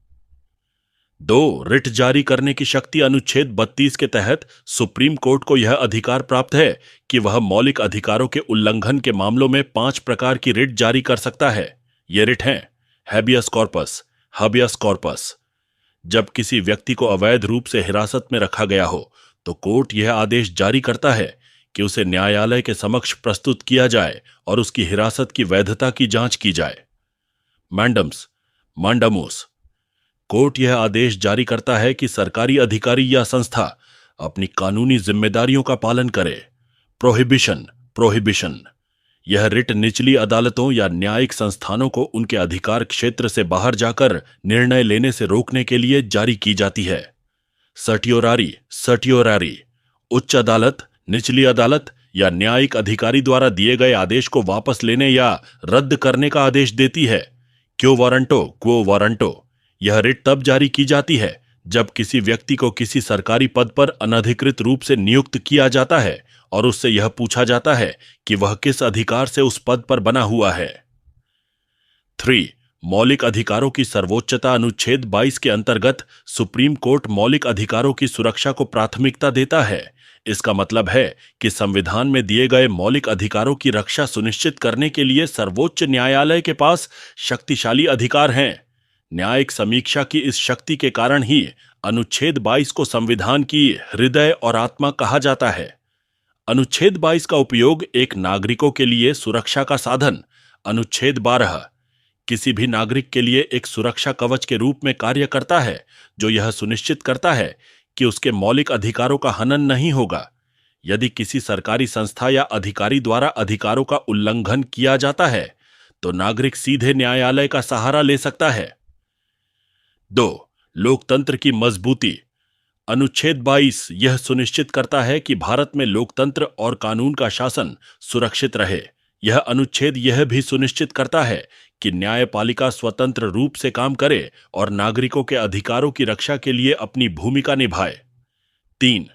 2. रिट जारी करने की शक्ति। अनुच्छेद 32 के तहत सुप्रीम कोर्ट को यह अधिकार प्राप्त है कि वह मौलिक अधिकारों के उल्लंघन के मामलों में 5 प्रकार की रिट जारी कर सकता है। ये रिट हैं: हैबियस कॉर्पस, हबियस कॉर्पस। जब किसी व्यक्ति को अवैध रूप से हिरासत में रखा गया हो तो कोर्ट यह आदेश जारी करता है कि उसे न्यायालय के समक्ष प्रस्तुत किया जाए और उसकी हिरासत की वैधता की जांच की जाए। मैंडम्स, मांडामुस। कोर्ट यह आदेश जारी करता है कि सरकारी अधिकारी या संस्था अपनी कानूनी जिम्मेदारियों का पालन करे। Prohibition, prohibition. यह रिट निचली अदालतों या न्यायिक संस्थानों को उनके अधिकार क्षेत्र से बाहर जाकर निर्णय लेने से रोकने के लिए जारी की जाती है। Certiorari, certiorari. उच्च अदालत, निचली अदालत या न्यायिक अधिकारी द्वारा दिए गए आदेश को वापस लेने या रद्द करने का आदेश देती है। क्यो वारंटो, क्वो वारंटो। यह रिट तब जारी की जाती है जब किसी व्यक्ति को किसी सरकारी पद पर अनधिकृत रूप से नियुक्त किया जाता है और उससे यह पूछा जाता है कि वह किस अधिकार से उस पद पर बना हुआ है। 3. मौलिक अधिकारों की सर्वोच्चता। अनुच्छेद 22 के अंतर्गत सुप्रीम कोर्ट मौलिक अधिकारों की सुरक्षा को प्राथमिकता देता है। इसका मतलब है कि संविधान में दिए गए मौलिक अधिकारों की रक्षा सुनिश्चित करने के लिए सर्वोच्च न्यायालय के पास शक्तिशाली अधिकार हैं। न्यायिक समीक्षा की इस शक्ति के कारण ही अनुच्छेद 22 को संविधान की हृदय और आत्मा कहा जाता है। अनुच्छेद 22 का उपयोग एक नागरिकों के लिए सुरक्षा का साधन। अनुच्छेद 12 किसी भी नागरिक के लिए एक सुरक्षा कवच के रूप में कार्य करता है, जो यह सुनिश्चित करता है कि उसके मौलिक अधिकारों का हनन नहीं होगा। यदि किसी सरकारी संस्था या अधिकारी द्वारा अधिकारों का उल्लंघन किया जाता है तो नागरिक सीधे न्यायालय का सहारा ले सकता है। 2. लोकतंत्र की मजबूती। अनुच्छेद 22 यह सुनिश्चित करता है कि भारत में लोकतंत्र और कानून का शासन सुरक्षित रहे। यह अनुच्छेद यह भी सुनिश्चित करता है कि न्यायपालिका स्वतंत्र रूप से काम करे और नागरिकों के अधिकारों की रक्षा के लिए अपनी भूमिका निभाए। 3.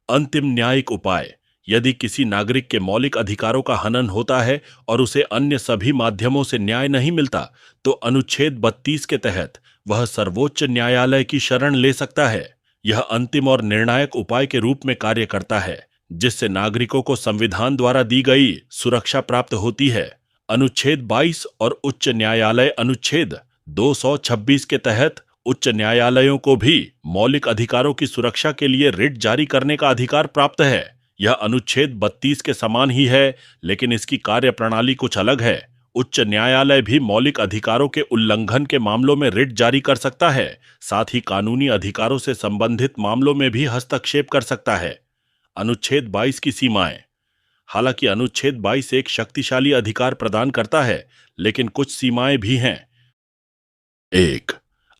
अंतिम न्यायिक उपाय। यदि किसी नागरिक के मौलिक अधिकारों का हनन होता है और उसे अन्य सभी माध्यमों से न्याय नहीं मिलता, तो अनुच्छेद 32 के तहत वह सर्वोच्च न्यायालय की शरण ले सकता है। यह अंतिम और निर्णायक उपाय के रूप में कार्य करता है। जिससे नागरिकों को संविधान द्वारा दी गई सुरक्षा प्राप्त होती है। अनुच्छेद 22 और उच्च न्यायालय अनुच्छेद 226 के तहत उच्च न्यायालयों को भी मौलिक अधिकारों की सुरक्षा के लिए रिट जारी करने का अधिकार प्राप्त है। यह अनुच्छेद 32 के समान ही है, लेकिन इसकी कार्यप्रणाली कुछ अलग है। उच्च न्यायालय भी मौलिक अधिकारों के उल्लंघन के मामलों में रिट जारी कर सकता है, साथ ही कानूनी अधिकारों से संबंधित मामलों में भी हस्तक्षेप कर सकता है। अनुच्छेद 22 की सीमाएं। हालांकि अनुच्छेद 22 एक शक्तिशाली अधिकार प्रदान करता है, लेकिन कुछ सीमाएं भी हैं। 1.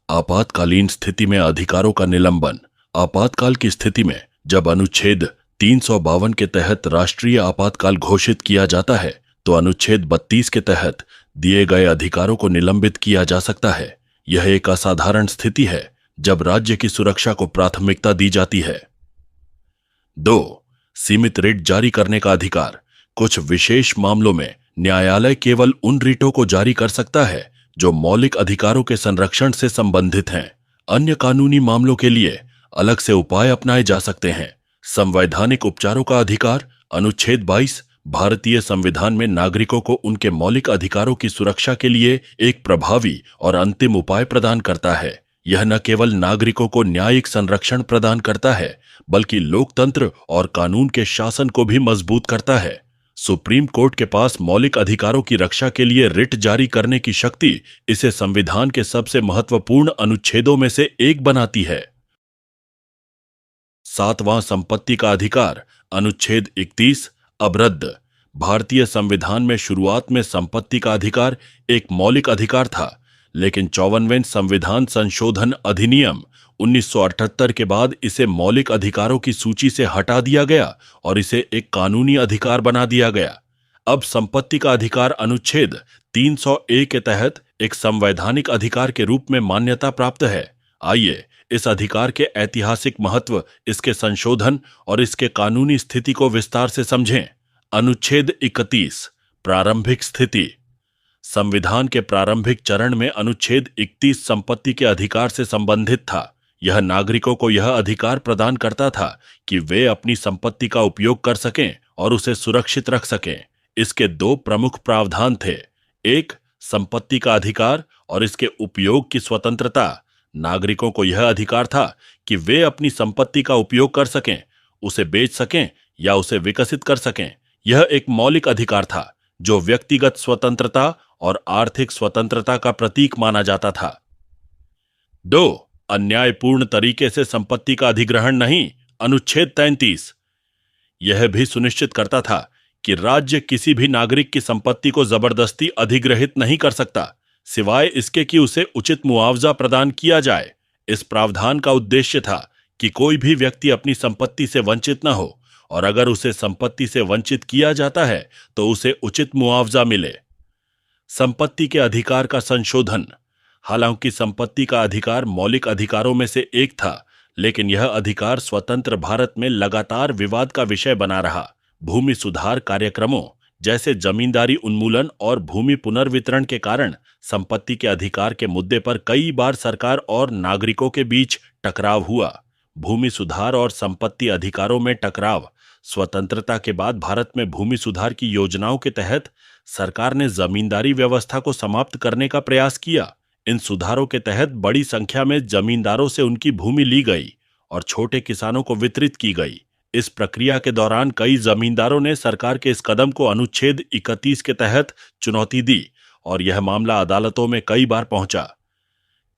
आपातकालीन स्थिति में अधिकारों का निलंबन। आपातकाल की स्थिति में जब अनुच्छेद 352 के तहत राष्ट्रीय आपातकाल घोषित किया जाता है, तो अनुच्छेद 32 के तहत दिए गए अधिकारों को निलंबित किया जा सकता है। यह एक असाधारण स्थिति है जब राज्य की सुरक्षा को प्राथमिकता दी जाती है। 2. सीमित रिट जारी करने का अधिकार। कुछ विशेष मामलों में न्यायालय केवल उन रिटों को जारी कर सकता है जो मौलिक अधिकारों के संरक्षण से संबंधित हैं। अन्य कानूनी मामलों के लिए अलग से उपाय अपनाए जा सकते हैं। संवैधानिक उपचारों का अधिकार। अनुच्छेद 22 भारतीय संविधान में नागरिकों को उनके मौलिक अधिकारों की सुरक्षा के लिए एक प्रभावी और अंतिम उपाय प्रदान करता है। यह न केवल नागरिकों को न्यायिक संरक्षण प्रदान करता है, बल्कि लोकतंत्र और कानून के शासन को भी मजबूत करता है। सुप्रीम कोर्ट के पास मौलिक अधिकारों की रक्षा के लिए रिट जारी करने की शक्ति इसे संविधान के सबसे महत्वपूर्ण अनुच्छेदों में से एक बनाती है। 7वां संपत्ति का अधिकार। अनुच्छेद 31 अवरद्ध। भारतीय संविधान में शुरुआत में संपत्ति का अधिकार एक मौलिक अधिकार था, लेकिन 54वें संविधान संशोधन अधिनियम 1978 के बाद इसे मौलिक अधिकारों की सूची से हटा दिया गया और इसे एक कानूनी अधिकार बना दिया गया। अब संपत्ति का अधिकार अनुच्छेद 300A के तहत एक संवैधानिक अधिकार के रूप में मान्यता प्राप्त है। आइए इस अधिकार के ऐतिहासिक महत्व, इसके संशोधन और इसके कानूनी स्थिति को विस्तार से समझें। अनुच्छेद 31 प्रारंभिक स्थिति। संविधान के प्रारंभिक चरण में अनुच्छेद 31 संपत्ति के अधिकार से संबंधित था। यह नागरिकों को यह अधिकार प्रदान करता था कि वे अपनी संपत्ति का उपयोग कर सकें और उसे सुरक्षित रख सकें। इसके 2 प्रमुख प्रावधान थे। 1. संपत्ति का अधिकार और इसके उपयोग की स्वतंत्रता। नागरिकों को यह अधिकार था कि वे अपनी संपत्ति का उपयोग कर सकें, उसे बेच सकें या उसे विकसित कर सकें। यह एक मौलिक अधिकार था जो व्यक्तिगत स्वतंत्रता और आर्थिक स्वतंत्रता का प्रतीक माना जाता था। 2. अन्यायपूर्ण तरीके से संपत्ति का अधिग्रहण नहीं। अनुच्छेद 33 यह भी सुनिश्चित करता था कि राज्य किसी भी नागरिक की संपत्ति को जबरदस्ती अधिग्रहित नहीं कर सकता, सिवाय इसके कि उसे उचित मुआवजा प्रदान किया जाए। इस प्रावधान का उद्देश्य था कि कोई भी व्यक्ति अपनी संपत्ति से वंचित न हो, और अगर उसे संपत्ति से वंचित किया जाता है तो उसे उचित मुआवजा मिले। संपत्ति के अधिकार का संशोधन। हालांकि संपत्ति का अधिकार मौलिक अधिकारों में से एक था, लेकिन यह अधिकार स्वतंत्र भारत में लगातार विवाद का विषय बना रहा। भूमि सुधार कार्यक्रमों जैसे जमींदारी उन्मूलन और भूमि पुनर्वितरण के कारण संपत्ति के अधिकार के मुद्दे पर कई बार सरकार और नागरिकों के बीच टकराव हुआ। भूमि सुधार और संपत्ति अधिकारों में टकराव। स्वतंत्रता के बाद भारत में भूमि सुधार की योजनाओं के तहत सरकार ने जमींदारी व्यवस्था को समाप्त करने का प्रयास किया। इन सुधारों के तहत बड़ी संख्या में जमींदारों से उनकी भूमि ली गई और छोटे किसानों को वितरित की गई। इस प्रक्रिया के दौरान कई जमींदारों ने सरकार के इस कदम को अनुच्छेद 31 के तहत चुनौती दी और यह मामला अदालतों में कई बार पहुंचा।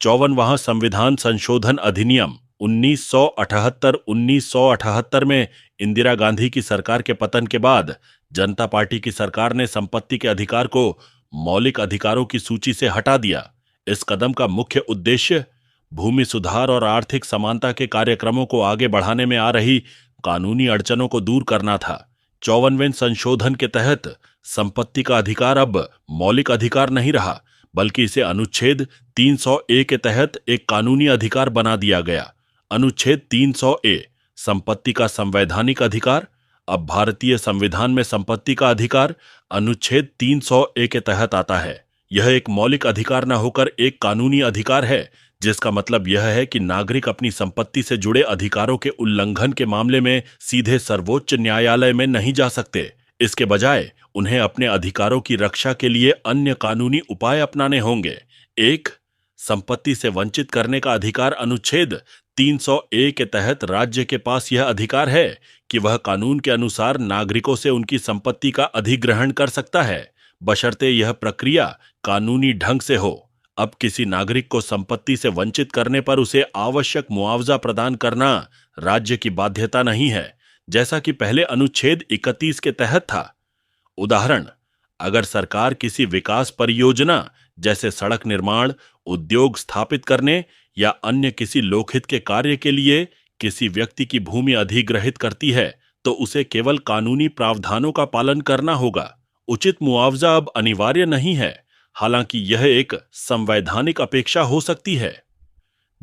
54वां संविधान संशोधन अधिनियम 1978 में इंदिरा गांधी की सरकार के पतन के बाद जनता पार्टी की सरकार ने संपत्ति के अधिकार को मौलिक अधिकारों की सूची से हटा दिया। इस कदम का मुख्य उद्देश्य भूमि सुधार और आर्थिक समानता के कार्यक्रमों को आगे बढ़ाने में आ रही कानूनी अड़चनों को दूर करना था। 54वें संशोधन के तहत संपत्ति का अधिकार अब मौलिक अधिकार नहीं रहा, बल्कि इसे अनुच्छेद 300A के तहत एक कानूनी अधिकार बना दिया गया। अनुच्छेद 300A संपत्ति का संवैधानिक अधिकार। अब भारतीय संविधान में संपत्ति का अधिकार अनुच्छेद 300A के तहत आता है। यह एक मौलिक अधिकार न होकर एक कानूनी अधिकार है जिसका मतलब यह है कि नागरिक अपनी संपत्ति से जुड़े अधिकारों के उल्लंघन के मामले में सीधे सर्वोच्च न्यायालय में नहीं जा सकते। इसके बजाय उन्हें अपने अधिकारों की रक्षा के लिए अन्य कानूनी उपाय अपनाने होंगे। एक, संपत्ति से वंचित करने का अधिकार। अनुच्छेद 300A के तहत राज्य के पास यह अधिकार है कि वह कानून के अनुसार नागरिकों से उनकी संपत्ति का अधिग्रहण कर सकता है, बशर्ते यह प्रक्रिया कानूनी ढंग से हो। अब किसी नागरिक को संपत्ति से वंचित करने पर उसे आवश्यक मुआवजा प्रदान करना राज्य की बाध्यता नहीं है, जैसा कि पहले अनुच्छेद 31 के तहत था। उदाहरण, अगर सरकार किसी विकास परियोजना जैसे सड़क निर्माण, उद्योग स्थापित करने या अन्य किसी लोकहित के कार्य के लिए किसी व्यक्ति की भूमि अधिग्रहित करती है, तो उसे केवल कानूनी प्रावधानों का पालन करना होगा। उचित मुआवजा अब अनिवार्य नहीं है, हालांकि यह एक संवैधानिक अपेक्षा हो सकती है।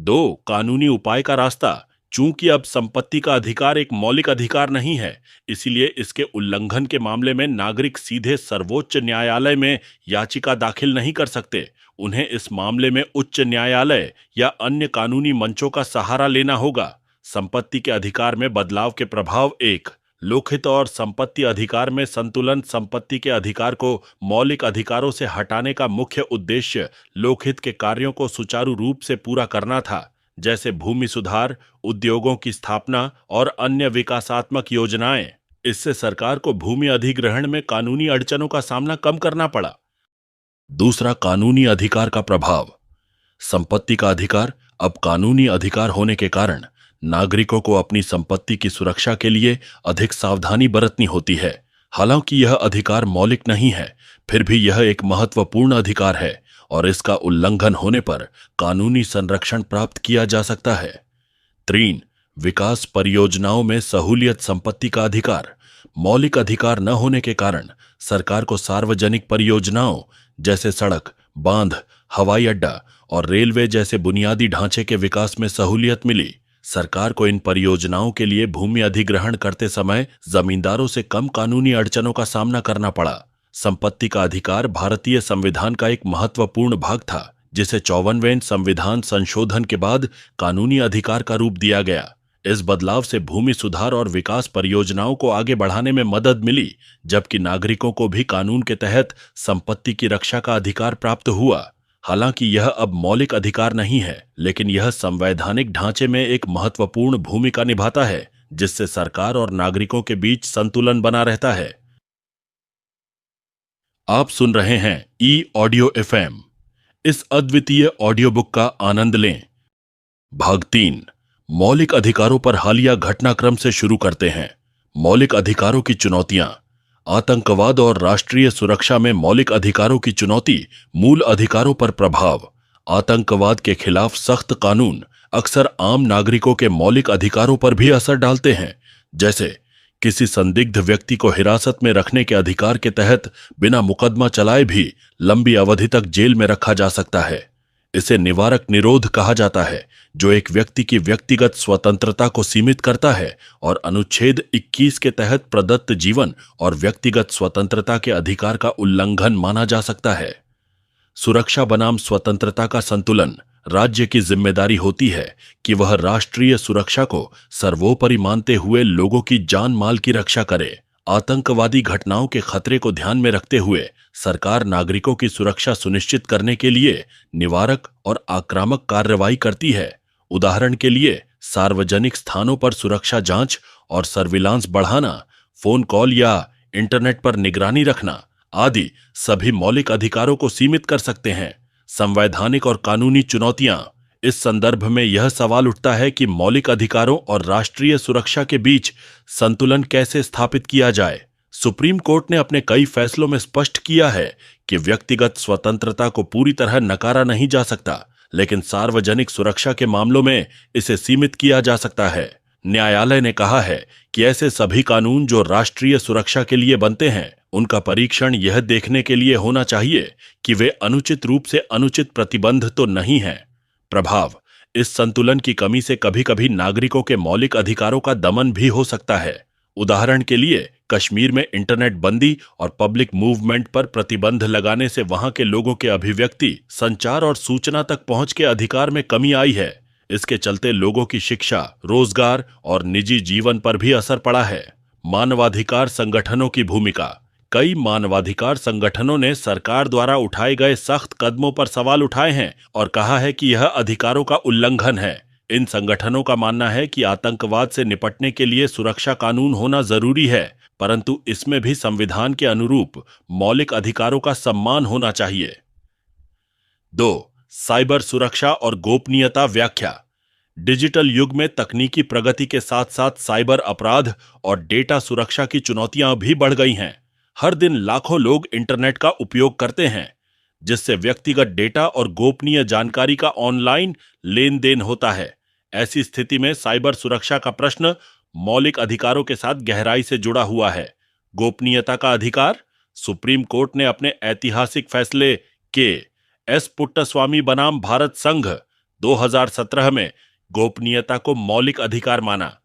2, कानूनी उपाय का रास्ता। चूंकि अब संपत्ति का अधिकार एक मौलिक अधिकार नहीं है, इसीलिए इसके उल्लंघन के मामले में नागरिक सीधे सर्वोच्च न्यायालय में याचिका दाखिल नहीं कर सकते। उन्हें इस मामले में उच्च न्यायालय या अन्य कानूनी मंचों का सहारा लेना होगा। संपत्ति के अधिकार में बदलाव के प्रभाव। 1, लोकहित और संपत्ति अधिकार में संतुलन। संपत्ति के अधिकार को मौलिक अधिकारों से हटाने का मुख्य उद्देश्य लोकहित के कार्यों को सुचारू रूप से पूरा करना था, जैसे भूमि सुधार, उद्योगों की स्थापना और अन्य विकासात्मक योजनाएं। इससे सरकार को भूमि अधिग्रहण में कानूनी अड़चनों का सामना कम करना पड़ा। दूसरा, कानूनी अधिकार का प्रभाव। संपत्ति का अधिकार अब कानूनी अधिकार होने के कारण नागरिकों को अपनी संपत्ति की सुरक्षा के लिए अधिक सावधानी बरतनी होती है। हालांकि यह अधिकार मौलिक नहीं है, फिर भी यह एक महत्वपूर्ण अधिकार है और इसका उल्लंघन होने पर कानूनी संरक्षण प्राप्त किया जा सकता है। 3, विकास परियोजनाओं में सहूलियत। संपत्ति का अधिकार मौलिक अधिकार न होने के कारण सरकार को सार्वजनिक परियोजनाओं जैसे सड़क, बांध, हवाई अड्डा और रेलवे जैसे बुनियादी ढांचे के विकास में सहूलियत मिली। सरकार को इन परियोजनाओं के लिए भूमि अधिग्रहण करते समय जमींदारों से कम कानूनी अड़चनों का सामना करना पड़ा। संपत्ति का अधिकार भारतीय संविधान का एक महत्वपूर्ण भाग था, जिसे 54वें संविधान संशोधन के बाद कानूनी अधिकार का रूप दिया गया। इस बदलाव से भूमि सुधार और विकास परियोजनाओं को आगे बढ़ाने में मदद मिली, जबकि नागरिकों को भी कानून के तहत संपत्ति की रक्षा का अधिकार प्राप्त हुआ। हालांकि यह अब मौलिक अधिकार नहीं है, लेकिन यह संवैधानिक ढांचे में एक महत्वपूर्ण भूमिका निभाता है, जिससे सरकार और नागरिकों के बीच संतुलन बना रहता है। आप सुन रहे हैं ई-ऑडियो FM। इस अद्वितीय ऑडियो बुक का आनंद लें। भाग 3, मौलिक अधिकारों पर हालिया घटनाक्रम से शुरू करते हैं। मौलिक अधिकारों की चुनौतियां। आतंकवाद और राष्ट्रीय सुरक्षा में मौलिक अधिकारों की चुनौती। मूल अधिकारों पर प्रभाव। आतंकवाद के खिलाफ सख्त कानून अक्सर आम नागरिकों के मौलिक अधिकारों पर भी असर डालते हैं, जैसे किसी संदिग्ध व्यक्ति को हिरासत में रखने के अधिकार के तहत बिना मुकदमा चलाए भी लंबी अवधि तक जेल में रखा जा सकता है। इसे निवारक निरोध कहा जाता है, जो एक व्यक्ति की व्यक्तिगत स्वतंत्रता को सीमित करता है और अनुच्छेद 21 के तहत प्रदत्त जीवन और व्यक्तिगत स्वतंत्रता के अधिकार का उल्लंघन माना जा सकता है। सुरक्षा बनाम स्वतंत्रता का संतुलन। राज्य की जिम्मेदारी होती है कि वह राष्ट्रीय सुरक्षा को सर्वोपरि मानते हुए लोगों की जान माल की रक्षा करे। आतंकवादी घटनाओं के खतरे को ध्यान में रखते हुए सरकार नागरिकों की सुरक्षा सुनिश्चित करने के लिए निवारक और आक्रामक कार्रवाई करती है। उदाहरण के लिए, सार्वजनिक स्थानों पर सुरक्षा जांच और सर्विलांस बढ़ाना, फोन कॉल या इंटरनेट पर निगरानी रखना आदि सभी मौलिक अधिकारों को सीमित कर सकते हैं। संवैधानिक और कानूनी चुनौतियां। इस संदर्भ में यह सवाल उठता है कि मौलिक अधिकारों और राष्ट्रीय सुरक्षा के बीच संतुलन कैसे स्थापित किया जाए। सुप्रीम कोर्ट ने अपने कई फैसलों में स्पष्ट किया है कि व्यक्तिगत स्वतंत्रता को पूरी तरह नकारा नहीं जा सकता, लेकिन सार्वजनिक सुरक्षा के मामलों में इसे सीमित किया जा सकता है। न्यायालय ने कहा है कि ऐसे सभी कानून जो राष्ट्रीय सुरक्षा के लिए बनते हैं, उनका परीक्षण यह देखने के लिए होना चाहिए कि वे अनुचित रूप से अनुचित प्रतिबंध तो नहीं हैं। प्रभाव। इस संतुलन की कमी से कभी-कभी नागरिकों के मौलिक अधिकारों का दमन भी हो सकता है। उदाहरण के लिए, कश्मीर में इंटरनेट बंदी और पब्लिक मूवमेंट पर प्रतिबंध लगाने से वहां के लोगों के अभिव्यक्ति, संचार और सूचना तक पहुंच के अधिकार में कमी आई है। इसके चलते लोगों की शिक्षा, रोजगार और निजी जीवन पर भी असर पड़ा है। मानवाधिकार संगठनों की भूमिका। कई मानवाधिकार संगठनों ने सरकार द्वारा उठाए गए सख्त कदमों पर सवाल उठाए हैं और कहा है कि यह अधिकारों का उल्लंघन है। इन संगठनों का मानना है कि आतंकवाद से निपटने के लिए सुरक्षा कानून होना जरूरी है, परंतु इसमें भी संविधान के अनुरूप मौलिक अधिकारों का सम्मान होना चाहिए। 2. साइबर सुरक्षा और गोपनीयता व्याख्या। डिजिटल युग में तकनीकी प्रगति के साथ साथ साइबर अपराध और डेटा सुरक्षा की चुनौतियां भी बढ़ गई हैं। हर दिन लाखों लोग इंटरनेट का उपयोग करते हैं, जिससे व्यक्तिगत डेटा और गोपनीय जानकारी का ऑनलाइन लेन देन होता है। ऐसी स्थिति में साइबर सुरक्षा का प्रश्न मौलिक अधिकारों के साथ गहराई से जुड़ा हुआ है। गोपनीयता का अधिकार। सुप्रीम कोर्ट ने अपने ऐतिहासिक फैसले के एस पुट्टास्वामी बनाम भारत संघ 2017 में गोपनीयता को मौलिक अधिकार माना।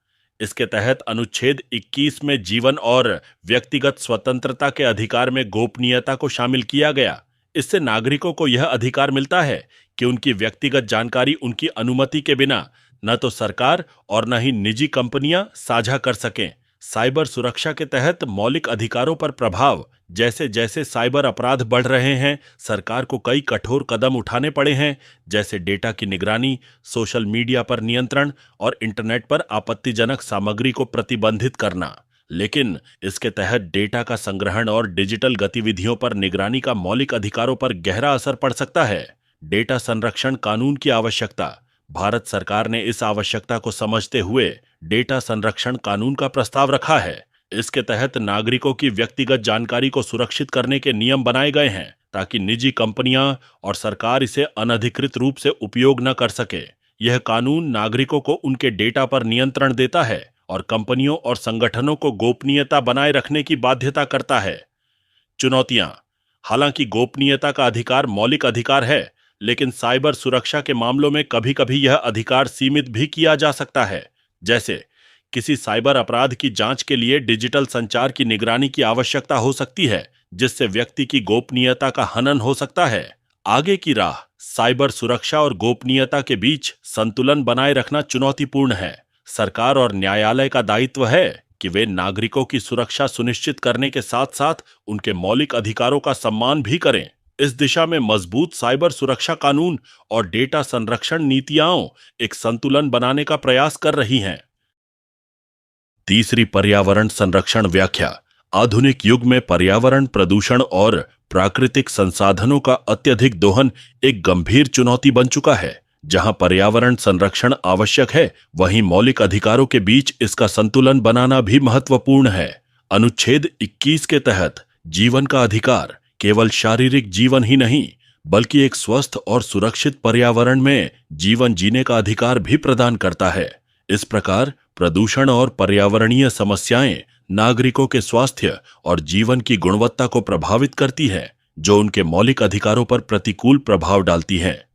इसके तहत अनुच्छेद 21 में जीवन और व्यक्तिगत स्वतंत्रता के अधिकार में गोपनीयता को शामिल किया गया। इससे नागरिकों को यह अधिकार मिलता है कि उनकी व्यक्तिगत जानकारी उनकी अनुमति के बिना न तो सरकार और न ही निजी कंपनियां साझा कर सकें। साइबर सुरक्षा के तहत मौलिक अधिकारों पर प्रभाव। जैसे जैसे साइबर अपराध बढ़ रहे हैं, सरकार को कई कठोर कदम उठाने पड़े हैं, जैसे डेटा की निगरानी, सोशल मीडिया पर नियंत्रण और इंटरनेट पर आपत्तिजनक सामग्री को प्रतिबंधित करना। लेकिन इसके तहत डेटा का संग्रहण और डिजिटल गतिविधियों पर निगरानी का मौलिक अधिकारों पर गहरा असर पड़ सकता है। डेटा संरक्षण कानून की आवश्यकता। भारत सरकार ने इस आवश्यकता को समझते हुए डेटा संरक्षण कानून का प्रस्ताव रखा है। इसके तहत नागरिकों की व्यक्तिगत जानकारी को सुरक्षित करने के नियम बनाए गए हैं, ताकि निजी कंपनियां और सरकार इसे अनधिकृत रूप से उपयोग न कर सके। यह कानून नागरिकों को उनके डेटा पर नियंत्रण देता है और कंपनियों और संगठनों को गोपनीयता बनाए रखने की बाध्यता करता है। चुनौतियां। हालांकि गोपनीयता का अधिकार मौलिक अधिकार है, लेकिन साइबर सुरक्षा के मामलों में कभी-कभी यह अधिकार सीमित भी किया जा सकता है। जैसे किसी साइबर अपराध की जांच के लिए डिजिटल संचार की निगरानी की आवश्यकता हो सकती है, जिससे व्यक्ति की गोपनीयता का हनन हो सकता है। आगे की राह। साइबर सुरक्षा और गोपनीयता के बीच संतुलन बनाए रखना चुनौतीपूर्ण है। सरकार और न्यायालय का दायित्व है कि वे नागरिकों की सुरक्षा सुनिश्चित करने के साथ साथ उनके मौलिक अधिकारों का सम्मान भी करें। इस दिशा में मजबूत साइबर सुरक्षा कानून और डेटा संरक्षण नीतियां एक संतुलन बनाने का प्रयास कर रही हैं। तीसरी, पर्यावरण संरक्षण व्याख्या। आधुनिक युग में पर्यावरण प्रदूषण और प्राकृतिक संसाधनों का अत्यधिक दोहन एक गंभीर चुनौती बन चुका है। जहां पर्यावरण संरक्षण आवश्यक है, वहीं मौलिक अधिकारों के बीच इसका संतुलन बनाना भी महत्वपूर्ण है। अनुच्छेद 21 के तहत जीवन का अधिकार केवल शारीरिक जीवन ही नहीं, बल्कि एक स्वस्थ और सुरक्षित पर्यावरण में जीवन जीने का अधिकार भी प्रदान करता है। इस प्रकार प्रदूषण और पर्यावरणीय समस्याएं नागरिकों के स्वास्थ्य और जीवन की गुणवत्ता को प्रभावित करती है, जो उनके मौलिक अधिकारों पर प्रतिकूल प्रभाव डालती हैं।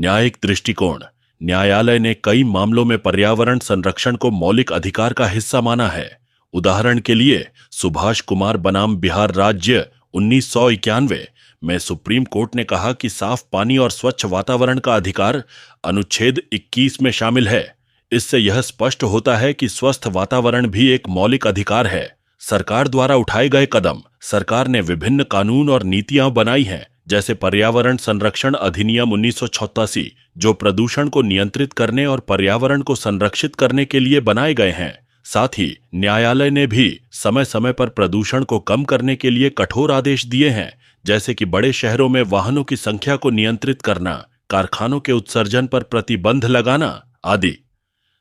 न्यायिक दृष्टिकोण। न्यायालय ने कई मामलों में पर्यावरण संरक्षण को मौलिक अधिकार का हिस्सा माना है। उदाहरण के लिए सुभाष कुमार बनाम बिहार राज्य 1991 में सुप्रीम कोर्ट ने कहा कि साफ पानी और स्वच्छ वातावरण का अधिकार अनुच्छेद 21 में शामिल है। इससे यह स्पष्ट होता है कि स्वस्थ वातावरण भी एक मौलिक अधिकार है। सरकार द्वारा उठाए गए कदम। सरकार ने विभिन्न कानून और नीतियां बनाई हैं, जैसे पर्यावरण संरक्षण अधिनियम 1986, जो प्रदूषण को नियंत्रित करने और पर्यावरण को संरक्षित करने के लिए बनाए गए हैं। साथ ही न्यायालय ने भी समय समय पर प्रदूषण को कम करने के लिए कठोर आदेश दिए हैं, जैसे कि बड़े शहरों में वाहनों की संख्या को नियंत्रित करना, कारखानों के उत्सर्जन पर प्रतिबंध लगाना आदि।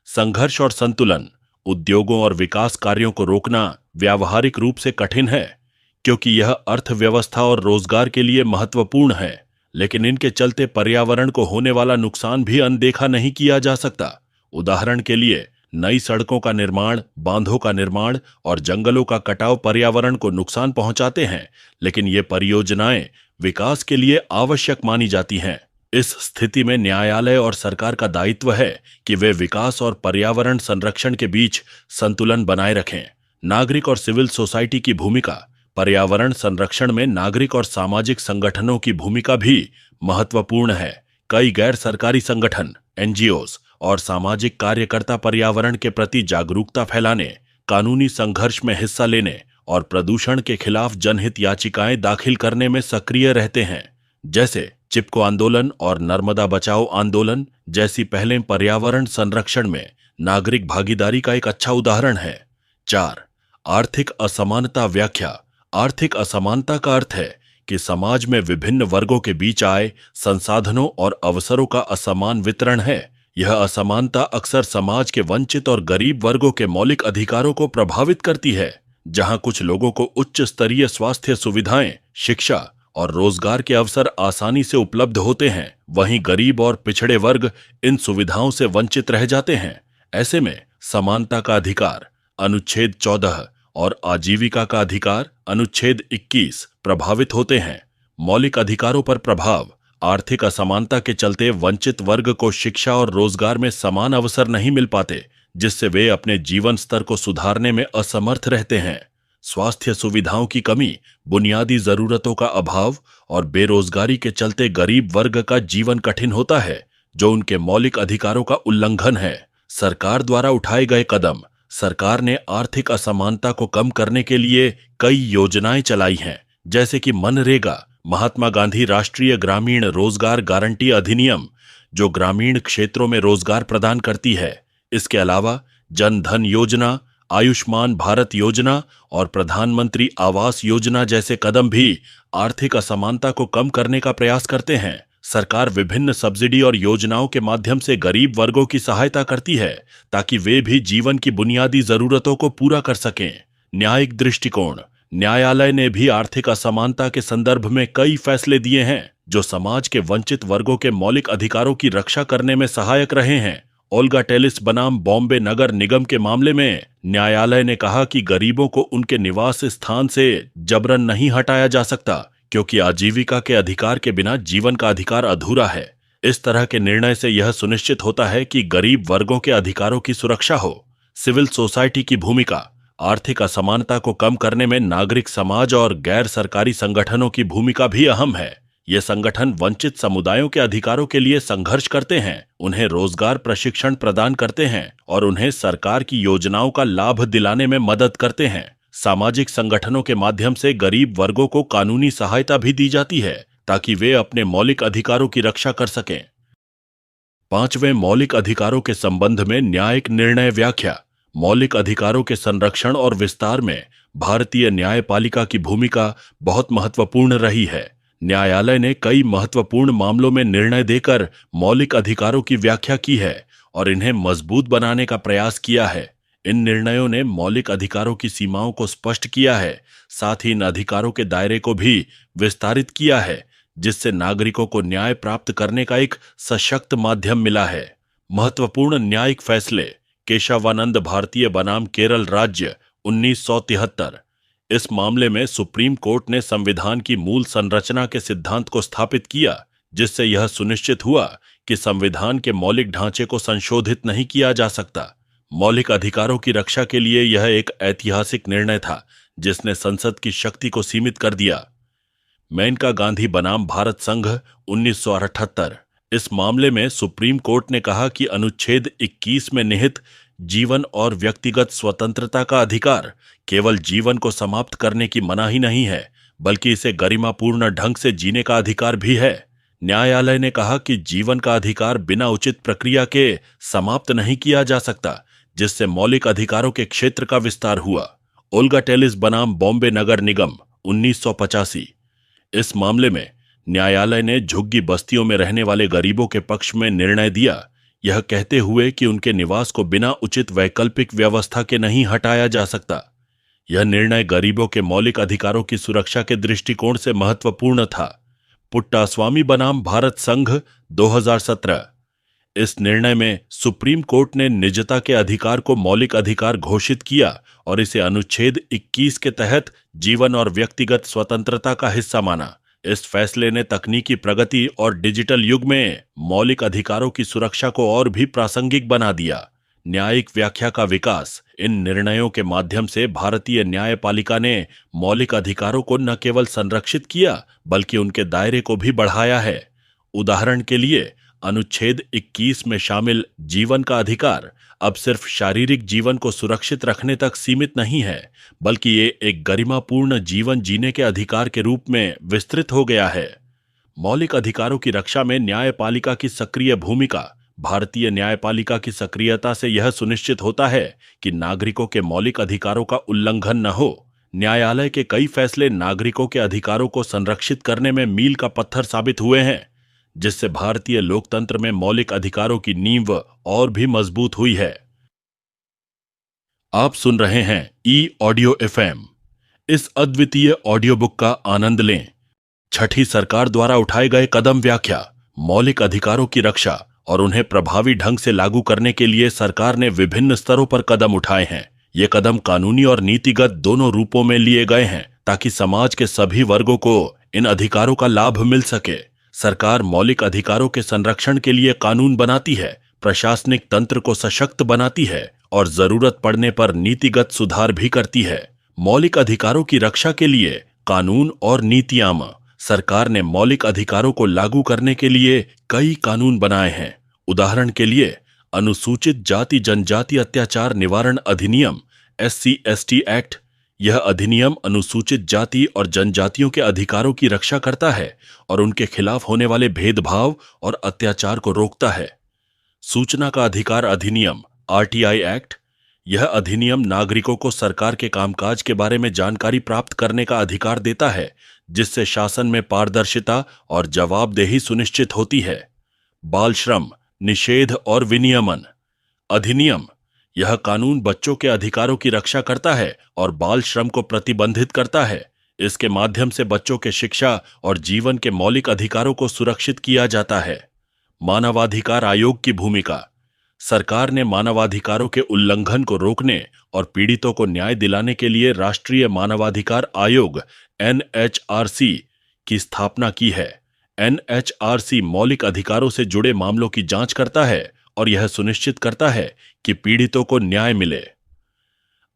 संघर्ष और संतुलन। उद्योगों और विकास कार्यों को रोकना व्यावहारिक रूप से कठिन है, क्योंकि यह अर्थव्यवस्था और रोजगार के लिए महत्वपूर्ण है, लेकिन इनके चलते पर्यावरण को होने वाला नुकसान भी अनदेखा नहीं किया जा सकता। उदाहरण के लिए नई सड़कों का निर्माण, बांधों का निर्माण और जंगलों का कटाव पर्यावरण को नुकसान पहुंचाते हैं, लेकिन ये परियोजनाएं विकास के लिए आवश्यक मानी जाती हैं। इस स्थिति में न्यायालय और सरकार का दायित्व है कि वे विकास और पर्यावरण संरक्षण के बीच संतुलन बनाए रखें। नागरिक और सिविल सोसाइटी की भूमिका। पर्यावरण संरक्षण में नागरिक और सामाजिक संगठनों की भूमिका भी महत्वपूर्ण है। कई गैर सरकारी संगठन, एनजीओस और सामाजिक कार्यकर्ता पर्यावरण के प्रति जागरूकता फैलाने, कानूनी संघर्ष में हिस्सा लेने और प्रदूषण के खिलाफ जनहित याचिकाएं दाखिल करने में सक्रिय रहते हैं। जैसे चिपको आंदोलन और नर्मदा बचाओ आंदोलन जैसी पहलें पर्यावरण संरक्षण में नागरिक भागीदारी का एक अच्छा उदाहरण है। 4. आर्थिक असमानता व्याख्या। आर्थिक असमानता का अर्थ है कि समाज में विभिन्न वर्गों के बीच आय, संसाधनों और अवसरों का असमान वितरण है। यह असमानता अक्सर समाज के वंचित और गरीब वर्गों के मौलिक अधिकारों को प्रभावित करती है। जहां कुछ लोगों को उच्च स्तरीय स्वास्थ्य सुविधाएं, शिक्षा और रोजगार के अवसर आसानी से उपलब्ध होते हैं, वहीं गरीब और पिछड़े वर्ग इन सुविधाओं से वंचित रह जाते हैं। ऐसे में समानता का अधिकार अनुच्छेद 14 और आजीविका का अधिकार अनुच्छेद 21 प्रभावित होते हैं। मौलिक अधिकारों पर प्रभाव। आर्थिक असमानता के चलते वंचित वर्ग को शिक्षा और रोजगार में समान अवसर नहीं मिल पाते, जिससे वे अपने जीवन स्तर को सुधारने में असमर्थ रहते हैं। स्वास्थ्य सुविधाओं की कमी, बुनियादी जरूरतों का अभाव और बेरोजगारी के चलते गरीब वर्ग का जीवन कठिन होता है, जो उनके मौलिक अधिकारों का उल्लंघन है। सरकार द्वारा उठाए गए कदम। सरकार ने आर्थिक असमानता को कम करने के लिए कई योजनाएं चलाई हैं, जैसे कि मनरेगा, महात्मा गांधी राष्ट्रीय ग्रामीण रोजगार गारंटी अधिनियम, जो ग्रामीण क्षेत्रों में रोजगार प्रदान करती है। इसके अलावा जन धन योजना, आयुष्मान भारत योजना और प्रधानमंत्री आवास योजना जैसे कदम भी आर्थिक असमानता को कम करने का प्रयास करते हैं। सरकार विभिन्न सब्सिडी और योजनाओं के माध्यम से गरीब वर्गों की सहायता करती है, ताकि वे भी जीवन की बुनियादी जरूरतों को पूरा कर सकें। न्यायिक दृष्टिकोण। न्यायालय ने भी आर्थिक असमानता के संदर्भ में कई फैसले दिए हैं, जो समाज के वंचित वर्गों के मौलिक अधिकारों की रक्षा करने में सहायक रहे हैं। ओल्गा टेलिस बनाम बॉम्बे नगर निगम के मामले में न्यायालय ने कहा कि गरीबों को उनके निवास स्थान से जबरन नहीं हटाया जा सकता, क्योंकि आजीविका के अधिकार के बिना जीवन का अधिकार अधूरा है। इस तरह के निर्णय से यह सुनिश्चित होता है कि गरीब वर्गों के अधिकारों की सुरक्षा हो। सिविल सोसाइटी की भूमिका। आर्थिक असमानता को कम करने में नागरिक समाज और गैर सरकारी संगठनों की भूमिका भी अहम है। ये संगठन वंचित समुदायों के अधिकारों के लिए संघर्ष करते हैं, उन्हें रोजगार प्रशिक्षण प्रदान करते हैं और उन्हें सरकार की योजनाओं का लाभ दिलाने में मदद करते हैं। सामाजिक संगठनों के माध्यम से गरीब वर्गों को कानूनी सहायता भी दी जाती है, ताकि वे अपने मौलिक अधिकारों की रक्षा कर सकें। 5वें, मौलिक अधिकारों के संबंध में न्यायिक निर्णय व्याख्या। मौलिक अधिकारों के संरक्षण और विस्तार में भारतीय न्यायपालिका की भूमिका बहुत महत्वपूर्ण रही है। न्यायालय ने कई महत्वपूर्ण मामलों में निर्णय देकर मौलिक अधिकारों की व्याख्या की है और इन्हें मजबूत बनाने का प्रयास किया है। इन निर्णयों ने मौलिक अधिकारों की सीमाओं को स्पष्ट किया है, साथ ही इन अधिकारों के दायरे को भी विस्तारित किया है, जिससे नागरिकों को न्याय प्राप्त करने का एक सशक्त माध्यम मिला है। महत्वपूर्ण न्यायिक फैसले। केशवानंद भारतीय बनाम केरल राज्य 1973। इस मामले में सुप्रीम कोर्ट ने संविधान की मूल संरचना के सिद्धांत को स्थापित किया, जिससे यह सुनिश्चित हुआ कि संविधान के मौलिक ढांचे को संशोधित नहीं किया जा सकता। मौलिक अधिकारों की रक्षा के लिए यह एक ऐतिहासिक निर्णय था, जिसने संसद की शक्ति को सीमित कर दिया। मेनका गांधी बनाम भारत संघ 1978। इस मामले में सुप्रीम कोर्ट ने कहा कि अनुच्छेद 21 में निहित जीवन और व्यक्तिगत स्वतंत्रता का अधिकार केवल जीवन को समाप्त करने की मनाही नहीं है, बल्कि इसे गरिमापूर्ण ढंग से जीने का अधिकार भी है। न्यायालय ने कहा कि जीवन का अधिकार बिना उचित प्रक्रिया के समाप्त नहीं किया जा सकता, जिससे मौलिक अधिकारों के क्षेत्र का विस्तार हुआ। ओल्गा टेलिस बनाम बॉम्बे नगर निगम 1985। इस मामले में न्यायालय ने झुग्गी बस्तियों में रहने वाले गरीबों के पक्ष में निर्णय दिया, यह कहते हुए कि उनके निवास को बिना उचित वैकल्पिक व्यवस्था के नहीं हटाया जा सकता। यह निर्णय गरीबों के मौलिक अधिकारों की सुरक्षा के दृष्टिकोण से महत्वपूर्ण था। पुट्टास्वामी बनाम भारत संघ 2017। इस निर्णय में सुप्रीम कोर्ट ने निजता के अधिकार को मौलिक अधिकार घोषित किया और इसे अनुच्छेद 21 के तहत जीवन और व्यक्तिगत स्वतंत्रता का हिस्सा माना। इस फैसले ने तकनीकी प्रगति और डिजिटल युग में मौलिक अधिकारों की सुरक्षा को और भी प्रासंगिक बना दिया। न्यायिक व्याख्या का विकास। इन निर्णयों के माध्यम से भारतीय न्यायपालिका ने मौलिक अधिकारों को न केवल संरक्षित किया बल्कि उनके दायरे को भी बढ़ाया है। उदाहरण के लिए अनुच्छेद 21 में शामिल जीवन का अधिकार अब सिर्फ शारीरिक जीवन को सुरक्षित रखने तक सीमित नहीं है, बल्कि ये एक गरिमापूर्ण जीवन जीने के अधिकार के रूप में विस्तृत हो गया है। मौलिक अधिकारों की रक्षा में न्यायपालिका की सक्रिय भूमिका। भारतीय न्यायपालिका की सक्रियता से यह सुनिश्चित होता है कि नागरिकों के मौलिक अधिकारों का उल्लंघन न हो। न्यायालय के कई फैसले नागरिकों के अधिकारों को संरक्षित करने में मील का पत्थर साबित हुए हैं, जिससे भारतीय लोकतंत्र में मौलिक अधिकारों की नींव और भी मजबूत हुई है। आप सुन रहे हैं ऑडियो FM। इस अद्वितीय ऑडियो बुक का आनंद लें। छठी सरकार द्वारा उठाए गए कदम व्याख्या। मौलिक अधिकारों की रक्षा और उन्हें प्रभावी ढंग से लागू करने के लिए सरकार ने विभिन्न स्तरों पर कदम उठाए हैं। ये कदम कानूनी और नीतिगत दोनों रूपों में लिए गए हैं ताकि समाज के सभी वर्गों को इन अधिकारों का लाभ मिल सके। सरकार मौलिक अधिकारों के संरक्षण के लिए कानून बनाती है, प्रशासनिक तंत्र को सशक्त बनाती है और जरूरत पड़ने पर नीतिगत सुधार भी करती है। मौलिक अधिकारों की रक्षा के लिए कानून और नीतियां। सरकार ने मौलिक अधिकारों को लागू करने के लिए कई कानून बनाए हैं। उदाहरण के लिए अनुसूचित जाति जनजाति अत्याचार निवारण अधिनियम SC/ST एक्ट। यह अधिनियम अनुसूचित जाति और जनजातियों के अधिकारों की रक्षा करता है और उनके खिलाफ होने वाले भेदभाव और अत्याचार को रोकता है। सूचना का अधिकार अधिनियम RTI एक्ट। यह अधिनियम नागरिकों को सरकार के कामकाज के बारे में जानकारी प्राप्त करने का अधिकार देता है, जिससे शासन में पारदर्शिता और जवाबदेही सुनिश्चित होती है। बाल श्रम निषेध और विनियमन अधिनियम। यह कानून बच्चों के अधिकारों की रक्षा करता है और बाल श्रम को प्रतिबंधित करता है। इसके माध्यम से बच्चों के शिक्षा और जीवन के मौलिक अधिकारों को सुरक्षित किया जाता है। मानवाधिकार आयोग की भूमिका। सरकार ने मानवाधिकारों के उल्लंघन को रोकने और पीड़ितों को न्याय दिलाने के लिए राष्ट्रीय मानवाधिकार आयोग NHRC की स्थापना की है। NHRC मौलिक अधिकारों से जुड़े मामलों की जांच करता है और यह सुनिश्चित करता है कि पीड़ितों को न्याय मिले।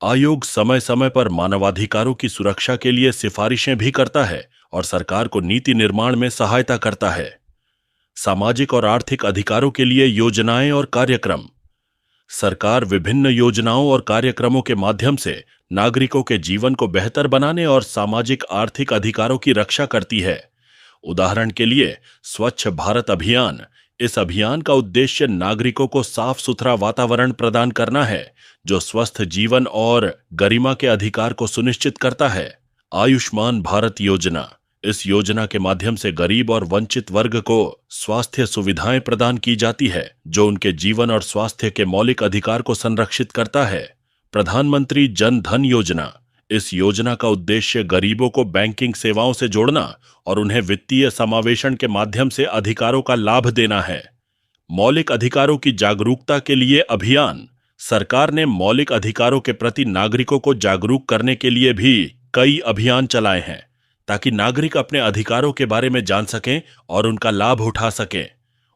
आयोग समय समय पर मानवाधिकारों की सुरक्षा के लिए सिफारिशें भी करता है और सरकार को नीति निर्माण में सहायता करता है। सामाजिक और आर्थिक अधिकारों के लिए योजनाएं और कार्यक्रम। सरकार विभिन्न योजनाओं और कार्यक्रमों के माध्यम से नागरिकों के जीवन को बेहतर बनाने और सामाजिक आर्थिक अधिकारों की रक्षा करती है। उदाहरण के लिए स्वच्छ भारत अभियान। इस अभियान का उद्देश्य नागरिकों को साफ सुथरा वातावरण प्रदान करना है, जो स्वस्थ जीवन और गरिमा के अधिकार को सुनिश्चित करता है। आयुष्मान भारत योजना। इस योजना के माध्यम से गरीब और वंचित वर्ग को स्वास्थ्य सुविधाएं प्रदान की जाती है, जो उनके जीवन और स्वास्थ्य के मौलिक अधिकार को संरक्षित करता है। प्रधानमंत्री जन धन योजना। इस योजना का उद्देश्य गरीबों को बैंकिंग सेवाओं से जोड़ना और उन्हें वित्तीय समावेशन के माध्यम से अधिकारों का लाभ देना है। मौलिक अधिकारों की जागरूकता के लिए अभियान। सरकार ने मौलिक अधिकारों के प्रति नागरिकों को जागरूक करने के लिए भी कई अभियान चलाए हैं, ताकि नागरिक अपने अधिकारों के बारे में जान सकें और उनका लाभ उठा सकें।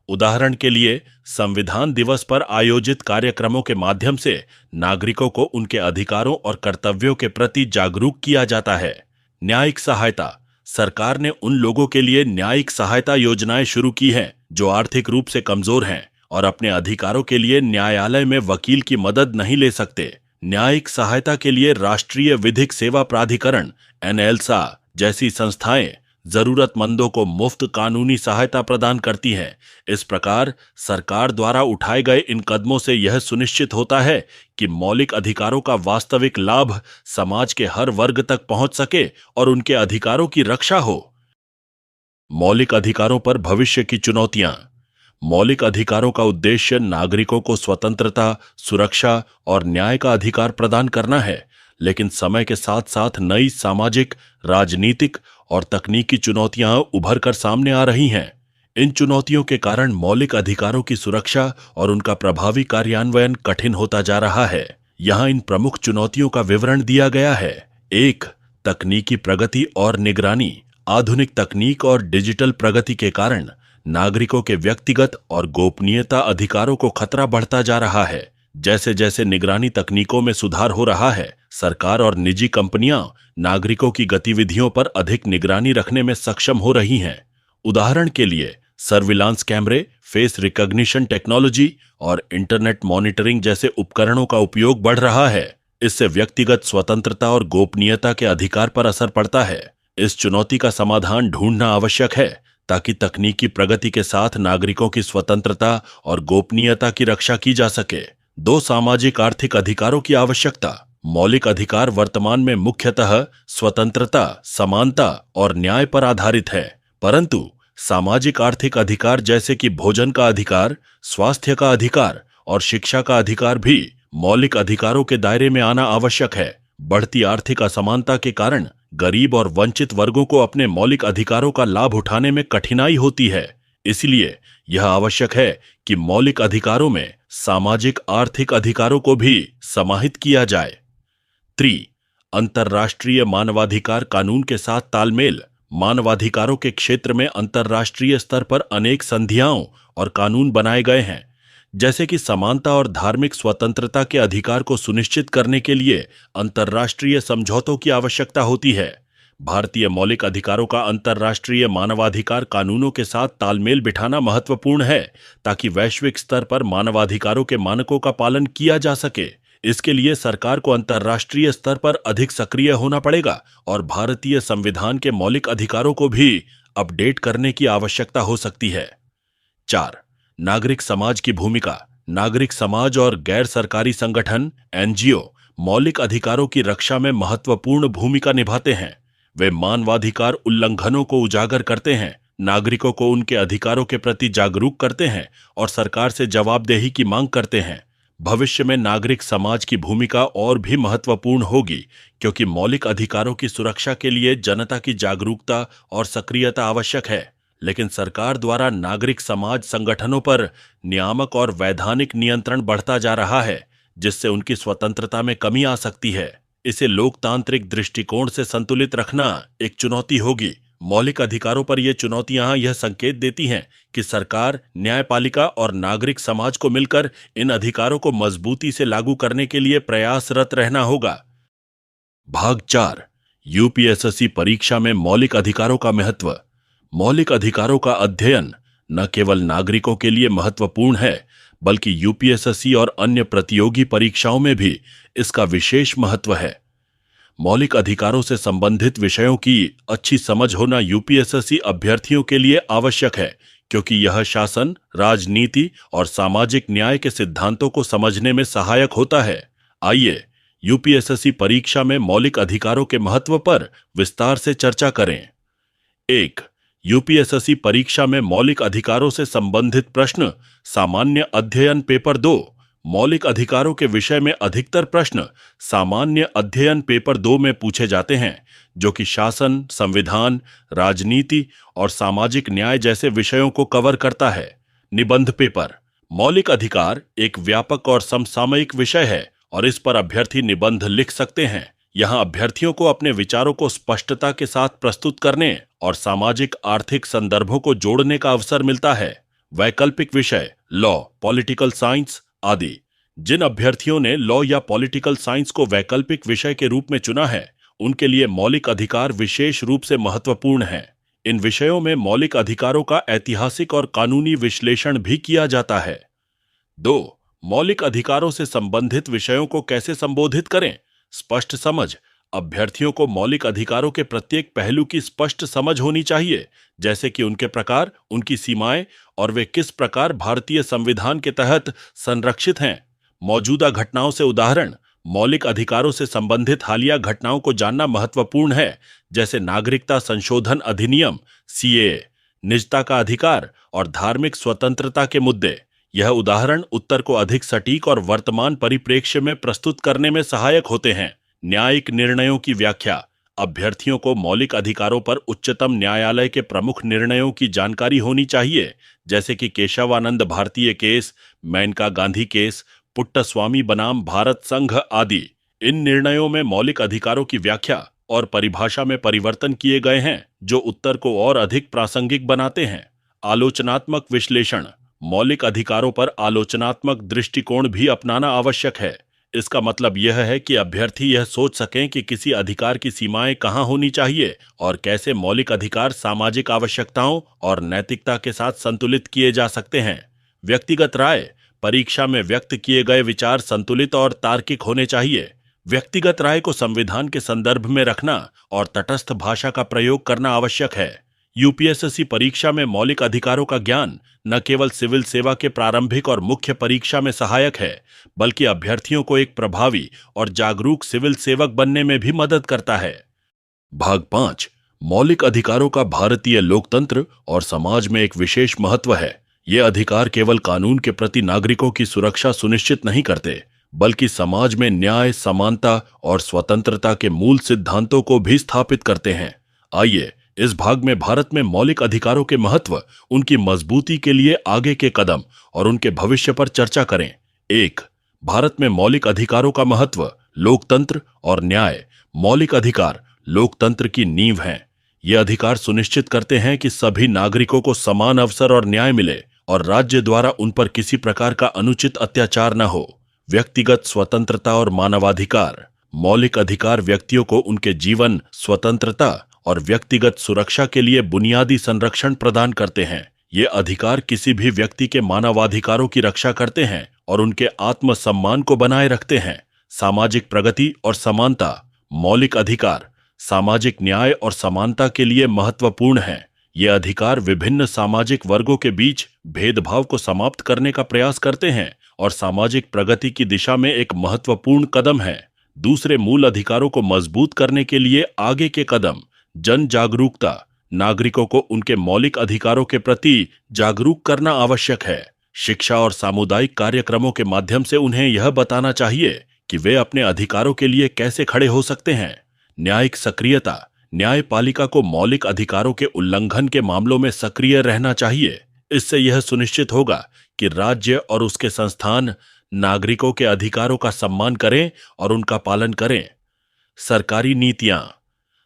उदाहरण के लिए संविधान दिवस पर आयोजित कार्यक्रमों के माध्यम से नागरिकों को उनके अधिकारों और कर्तव्यों के प्रति जागरूक किया जाता है। न्यायिक सहायता। सरकार ने उन लोगों के लिए न्यायिक सहायता योजनाएं शुरू की हैं जो आर्थिक रूप से कमजोर हैं और अपने अधिकारों के लिए न्यायालय में वकील की मदद नहीं ले सकते। न्यायिक सहायता के लिए राष्ट्रीय विधिक सेवा प्राधिकरण NLSA जैसी संस्थाएं जरूरतमंदों को मुफ्त कानूनी सहायता प्रदान करती हैं। इस प्रकार सरकार द्वारा उठाए गए इन कदमों से यह सुनिश्चित होता है कि मौलिक अधिकारों का वास्तविक लाभ समाज के हर वर्ग तक पहुंच सके और उनके अधिकारों की रक्षा हो। मौलिक अधिकारों पर भविष्य की चुनौतियां। मौलिक अधिकारों का उद्देश्य नागरिकों को स्वतंत्रता, सुरक्षा और न्याय का अधिकार प्रदान करना है, लेकिन समय के साथ साथ नई सामाजिक, राजनीतिक और तकनीकी चुनौतियां उभर कर सामने आ रही हैं। इन चुनौतियों के कारण मौलिक अधिकारों की सुरक्षा और उनका प्रभावी कार्यान्वयन कठिन होता जा रहा है। यहाँ इन प्रमुख चुनौतियों का विवरण दिया गया है। 1. तकनीकी प्रगति और निगरानी। आधुनिक तकनीक और डिजिटल प्रगति के कारण नागरिकों के व्यक्तिगत और गोपनीयता अधिकारों को खतरा बढ़ता जा रहा है। जैसे जैसे निगरानी तकनीकों में सुधार हो रहा है, सरकार और निजी कंपनियां नागरिकों की गतिविधियों पर अधिक निगरानी रखने में सक्षम हो रही हैं। उदाहरण के लिए सर्विलांस कैमरे, फेस रिकॉग्निशन टेक्नोलॉजी और इंटरनेट मॉनिटरिंग जैसे उपकरणों का उपयोग बढ़ रहा है। इससे व्यक्तिगत स्वतंत्रता और गोपनीयता के अधिकार पर असर पड़ता है। इस चुनौती का समाधान ढूंढना आवश्यक है ताकि तकनीकी प्रगति के साथ नागरिकों की स्वतंत्रता और गोपनीयता की रक्षा की जा सके। दो, सामाजिक आर्थिक अधिकारों की आवश्यकता। मौलिक अधिकार वर्तमान में मुख्यतः स्वतंत्रता, समानता और न्याय पर आधारित है, परंतु सामाजिक आर्थिक अधिकार जैसे कि भोजन का अधिकार, स्वास्थ्य का अधिकार और शिक्षा का अधिकार भी मौलिक अधिकारों के दायरे में आना आवश्यक है। बढ़ती आर्थिक असमानता के कारण गरीब और वंचित वर्गों को अपने मौलिक अधिकारों का लाभ उठाने में कठिनाई होती है। इसलिए यह आवश्यक है कि मौलिक अधिकारों में सामाजिक आर्थिक अधिकारों को भी समाहित किया जाए। 3. अंतर्राष्ट्रीय मानवाधिकार कानून के साथ तालमेल। मानवाधिकारों के क्षेत्र में अंतर्राष्ट्रीय स्तर पर अनेक संधियाओं और कानून बनाए गए हैं। जैसे कि समानता और धार्मिक स्वतंत्रता के अधिकार को सुनिश्चित करने के लिए अंतर्राष्ट्रीय समझौतों की आवश्यकता होती है। भारतीय मौलिक अधिकारों का अंतर्राष्ट्रीय मानवाधिकार कानूनों के साथ तालमेल बिठाना महत्वपूर्ण है ताकि वैश्विक स्तर पर मानवाधिकारों के मानकों का पालन किया जा सके। इसके लिए सरकार को अंतर्राष्ट्रीय स्तर पर अधिक सक्रिय होना पड़ेगा और भारतीय संविधान के मौलिक अधिकारों को भी अपडेट करने की आवश्यकता हो सकती है। 4. नागरिक समाज की भूमिका। नागरिक समाज और गैर सरकारी संगठन एनजीओ मौलिक अधिकारों की रक्षा में महत्वपूर्ण भूमिका निभाते हैं। वे मानवाधिकार उल्लंघनों को उजागर करते हैं, नागरिकों को उनके अधिकारों के प्रति जागरूक करते हैं और सरकार से जवाबदेही की मांग करते हैं। भविष्य में नागरिक समाज की भूमिका और भी महत्वपूर्ण होगी क्योंकि मौलिक अधिकारों की सुरक्षा के लिए जनता की जागरूकता और सक्रियता आवश्यक है। लेकिन सरकार द्वारा नागरिक समाज संगठनों पर नियामक और वैधानिक नियंत्रण बढ़ता जा रहा है, जिससे उनकी स्वतंत्रता में कमी आ सकती है। इसे लोकतांत्रिक दृष्टिकोण से संतुलित रखना एक चुनौती होगी। मौलिक अधिकारों पर ये चुनौतियां यह संकेत देती हैं कि सरकार, न्यायपालिका और नागरिक समाज को मिलकर इन अधिकारों को मजबूती से लागू करने के लिए प्रयासरत रहना होगा। भाग 4, यूपीएसएससी परीक्षा में मौलिक अधिकारों का महत्व। मौलिक अधिकारों का अध्ययन न केवल नागरिकों के लिए महत्वपूर्ण है, बल्कि यूपीएसएससी और अन्य प्रतियोगी परीक्षाओं में भी इसका विशेष महत्व है। मौलिक अधिकारों से संबंधित विषयों की अच्छी समझ होना यूपीएसएससी अभ्यर्थियों के लिए आवश्यक है, क्योंकि यह शासन, राजनीति और सामाजिक न्याय के सिद्धांतों को समझने में सहायक होता है। आइए यूपीएसएससी परीक्षा में मौलिक अधिकारों के महत्व पर विस्तार से चर्चा करें। 1. यूपीएसएससी परीक्षा में मौलिक अधिकारों से संबंधित प्रश्न। सामान्य अध्ययन पेपर 2। मौलिक अधिकारों के विषय में अधिकतर प्रश्न सामान्य अध्ययन पेपर 2 में पूछे जाते हैं, जो कि शासन, संविधान, राजनीति और सामाजिक न्याय जैसे विषयों को कवर करता है। निबंध पेपर। मौलिक अधिकार एक व्यापक और समसामयिक विषय है और इस पर अभ्यर्थी निबंध लिख सकते हैं। यहाँ अभ्यर्थियों को अपने विचारों को स्पष्टता के साथ प्रस्तुत करने और सामाजिक आर्थिक संदर्भों को जोड़ने का अवसर मिलता है। वैकल्पिक विषय लॉ, पॉलिटिकल साइंस आदि। जिन अभ्यर्थियों ने लॉ या पॉलिटिकल साइंस को वैकल्पिक विषय के रूप में चुना है, उनके लिए मौलिक अधिकार विशेष रूप से महत्वपूर्ण है। इन विषयों में मौलिक अधिकारों का ऐतिहासिक और कानूनी विश्लेषण भी किया जाता है। 2. मौलिक अधिकारों से संबंधित विषयों को कैसे संबोधित करें? स्पष्ट समझ। अभ्यर्थियों को मौलिक अधिकारों के प्रत्येक पहलू की स्पष्ट समझ होनी चाहिए, जैसे कि उनके प्रकार, उनकी सीमाएं और वे किस प्रकार भारतीय संविधान के तहत संरक्षित हैं। मौजूदा घटनाओं से उदाहरण। मौलिक अधिकारों से संबंधित हालिया घटनाओं को जानना महत्वपूर्ण है, जैसे नागरिकता संशोधन अधिनियम सीएए, निजता का अधिकार और धार्मिक स्वतंत्रता के मुद्दे। यह उदाहरण उत्तर को अधिक सटीक और वर्तमान परिप्रेक्ष्य में प्रस्तुत करने में सहायक होते हैं। न्यायिक निर्णयों की व्याख्या। अभ्यर्थियों को मौलिक अधिकारों पर उच्चतम न्यायालय के प्रमुख निर्णयों की जानकारी होनी चाहिए, जैसे कि केशवानंद भारतीय केस, मेनका गांधी केस, पुट्टस्वामी बनाम भारत संघ आदि। इन निर्णयों में मौलिक अधिकारों की व्याख्या और परिभाषा में परिवर्तन किए गए हैं, जो उत्तर को और अधिक प्रासंगिक बनाते हैं। आलोचनात्मक विश्लेषण। मौलिक अधिकारों पर आलोचनात्मक दृष्टिकोण भी अपनाना आवश्यक है। इसका मतलब यह है कि अभ्यर्थी यह सोच सकें कि किसी अधिकार की सीमाएं कहां होनी चाहिए और कैसे मौलिक अधिकार सामाजिक आवश्यकताओं और नैतिकता के साथ संतुलित किए जा सकते हैं। व्यक्तिगत राय: परीक्षा में व्यक्त किए गए विचार संतुलित और तार्किक होने चाहिए। व्यक्तिगत राय को संविधान के संदर्भ में रखना और तटस्थ भाषा का प्रयोग करना आवश्यक है। यूपीएससी परीक्षा में मौलिक अधिकारों का ज्ञान न केवल सिविल सेवा के प्रारंभिक और मुख्य परीक्षा में सहायक है, बल्कि अभ्यर्थियों को एक प्रभावी और जागरूक सिविल सेवक बनने में भी मदद करता है। भाग 5: मौलिक अधिकारों का भारतीय लोकतंत्र और समाज में एक विशेष महत्व है। ये अधिकार केवल कानून के प्रति नागरिकों की सुरक्षा सुनिश्चित नहीं करते, बल्कि समाज में न्याय, समानता और स्वतंत्रता के मूल सिद्धांतों को भी स्थापित करते हैं। आइए इस भाग में भारत में मौलिक अधिकारों के महत्व, उनकी मजबूती के लिए आगे के कदम और उनके भविष्य पर चर्चा करें। 1. भारत में मौलिक अधिकारों का महत्व, लोकतंत्र और न्याय। मौलिक अधिकार लोकतंत्र की नींव हैं। ये अधिकार सुनिश्चित करते हैं कि सभी नागरिकों को समान अवसर और न्याय मिले और राज्य द्वारा उन पर किसी प्रकार का अनुचित अत्याचार न हो। व्यक्तिगत स्वतंत्रता और मानवाधिकार: मौलिक अधिकार व्यक्तियों को उनके जीवन, स्वतंत्रता और व्यक्तिगत सुरक्षा के लिए बुनियादी संरक्षण प्रदान करते हैं। ये अधिकार किसी भी व्यक्ति के मानवाधिकारों की रक्षा करते हैं और उनके आत्मसम्मान को बनाए रखते हैं। सामाजिक प्रगति और समानता: मौलिक अधिकार सामाजिक न्याय और समानता के लिए महत्वपूर्ण हैं। ये अधिकार विभिन्न सामाजिक वर्गों के बीच भेदभाव को समाप्त करने का प्रयास करते हैं और सामाजिक प्रगति की दिशा में एक महत्वपूर्ण कदम है। दूसरे मूल अधिकारों को मजबूत करने के लिए आगे के कदम: जन जागरूकता: नागरिकों को उनके मौलिक अधिकारों के प्रति जागरूक करना आवश्यक है। शिक्षा और सामुदायिक कार्यक्रमों के माध्यम से उन्हें यह बताना चाहिए कि वे अपने अधिकारों के लिए कैसे खड़े हो सकते हैं। न्यायिक सक्रियता: न्यायपालिका को मौलिक अधिकारों के उल्लंघन के मामलों में सक्रिय रहना चाहिए। इससे यह सुनिश्चित होगा कि राज्य और उसके संस्थान नागरिकों के अधिकारों का सम्मान करें और उनका पालन करें। सरकारी नीतियां: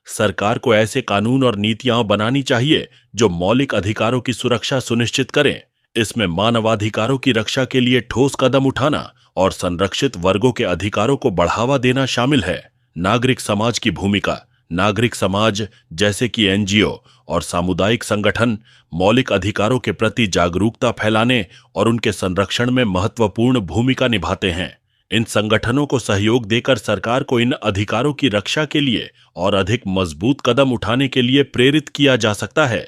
सरकार को ऐसे कानून और नीतियां बनानी चाहिए जो मौलिक अधिकारों की सुरक्षा सुनिश्चित करें। इसमें मानवाधिकारों की रक्षा के लिए ठोस कदम उठाना और संरक्षित वर्गों के अधिकारों को बढ़ावा देना शामिल है। नागरिक समाज की भूमिका: नागरिक समाज जैसे कि एनजीओ और सामुदायिक संगठन मौलिक अधिकारों के प्रति जागरूकता फैलाने और उनके संरक्षण में महत्वपूर्ण भूमिका निभाते हैं। इन संगठनों को सहयोग देकर सरकार को इन अधिकारों की रक्षा के लिए और अधिक मजबूत कदम उठाने के लिए प्रेरित किया जा सकता है।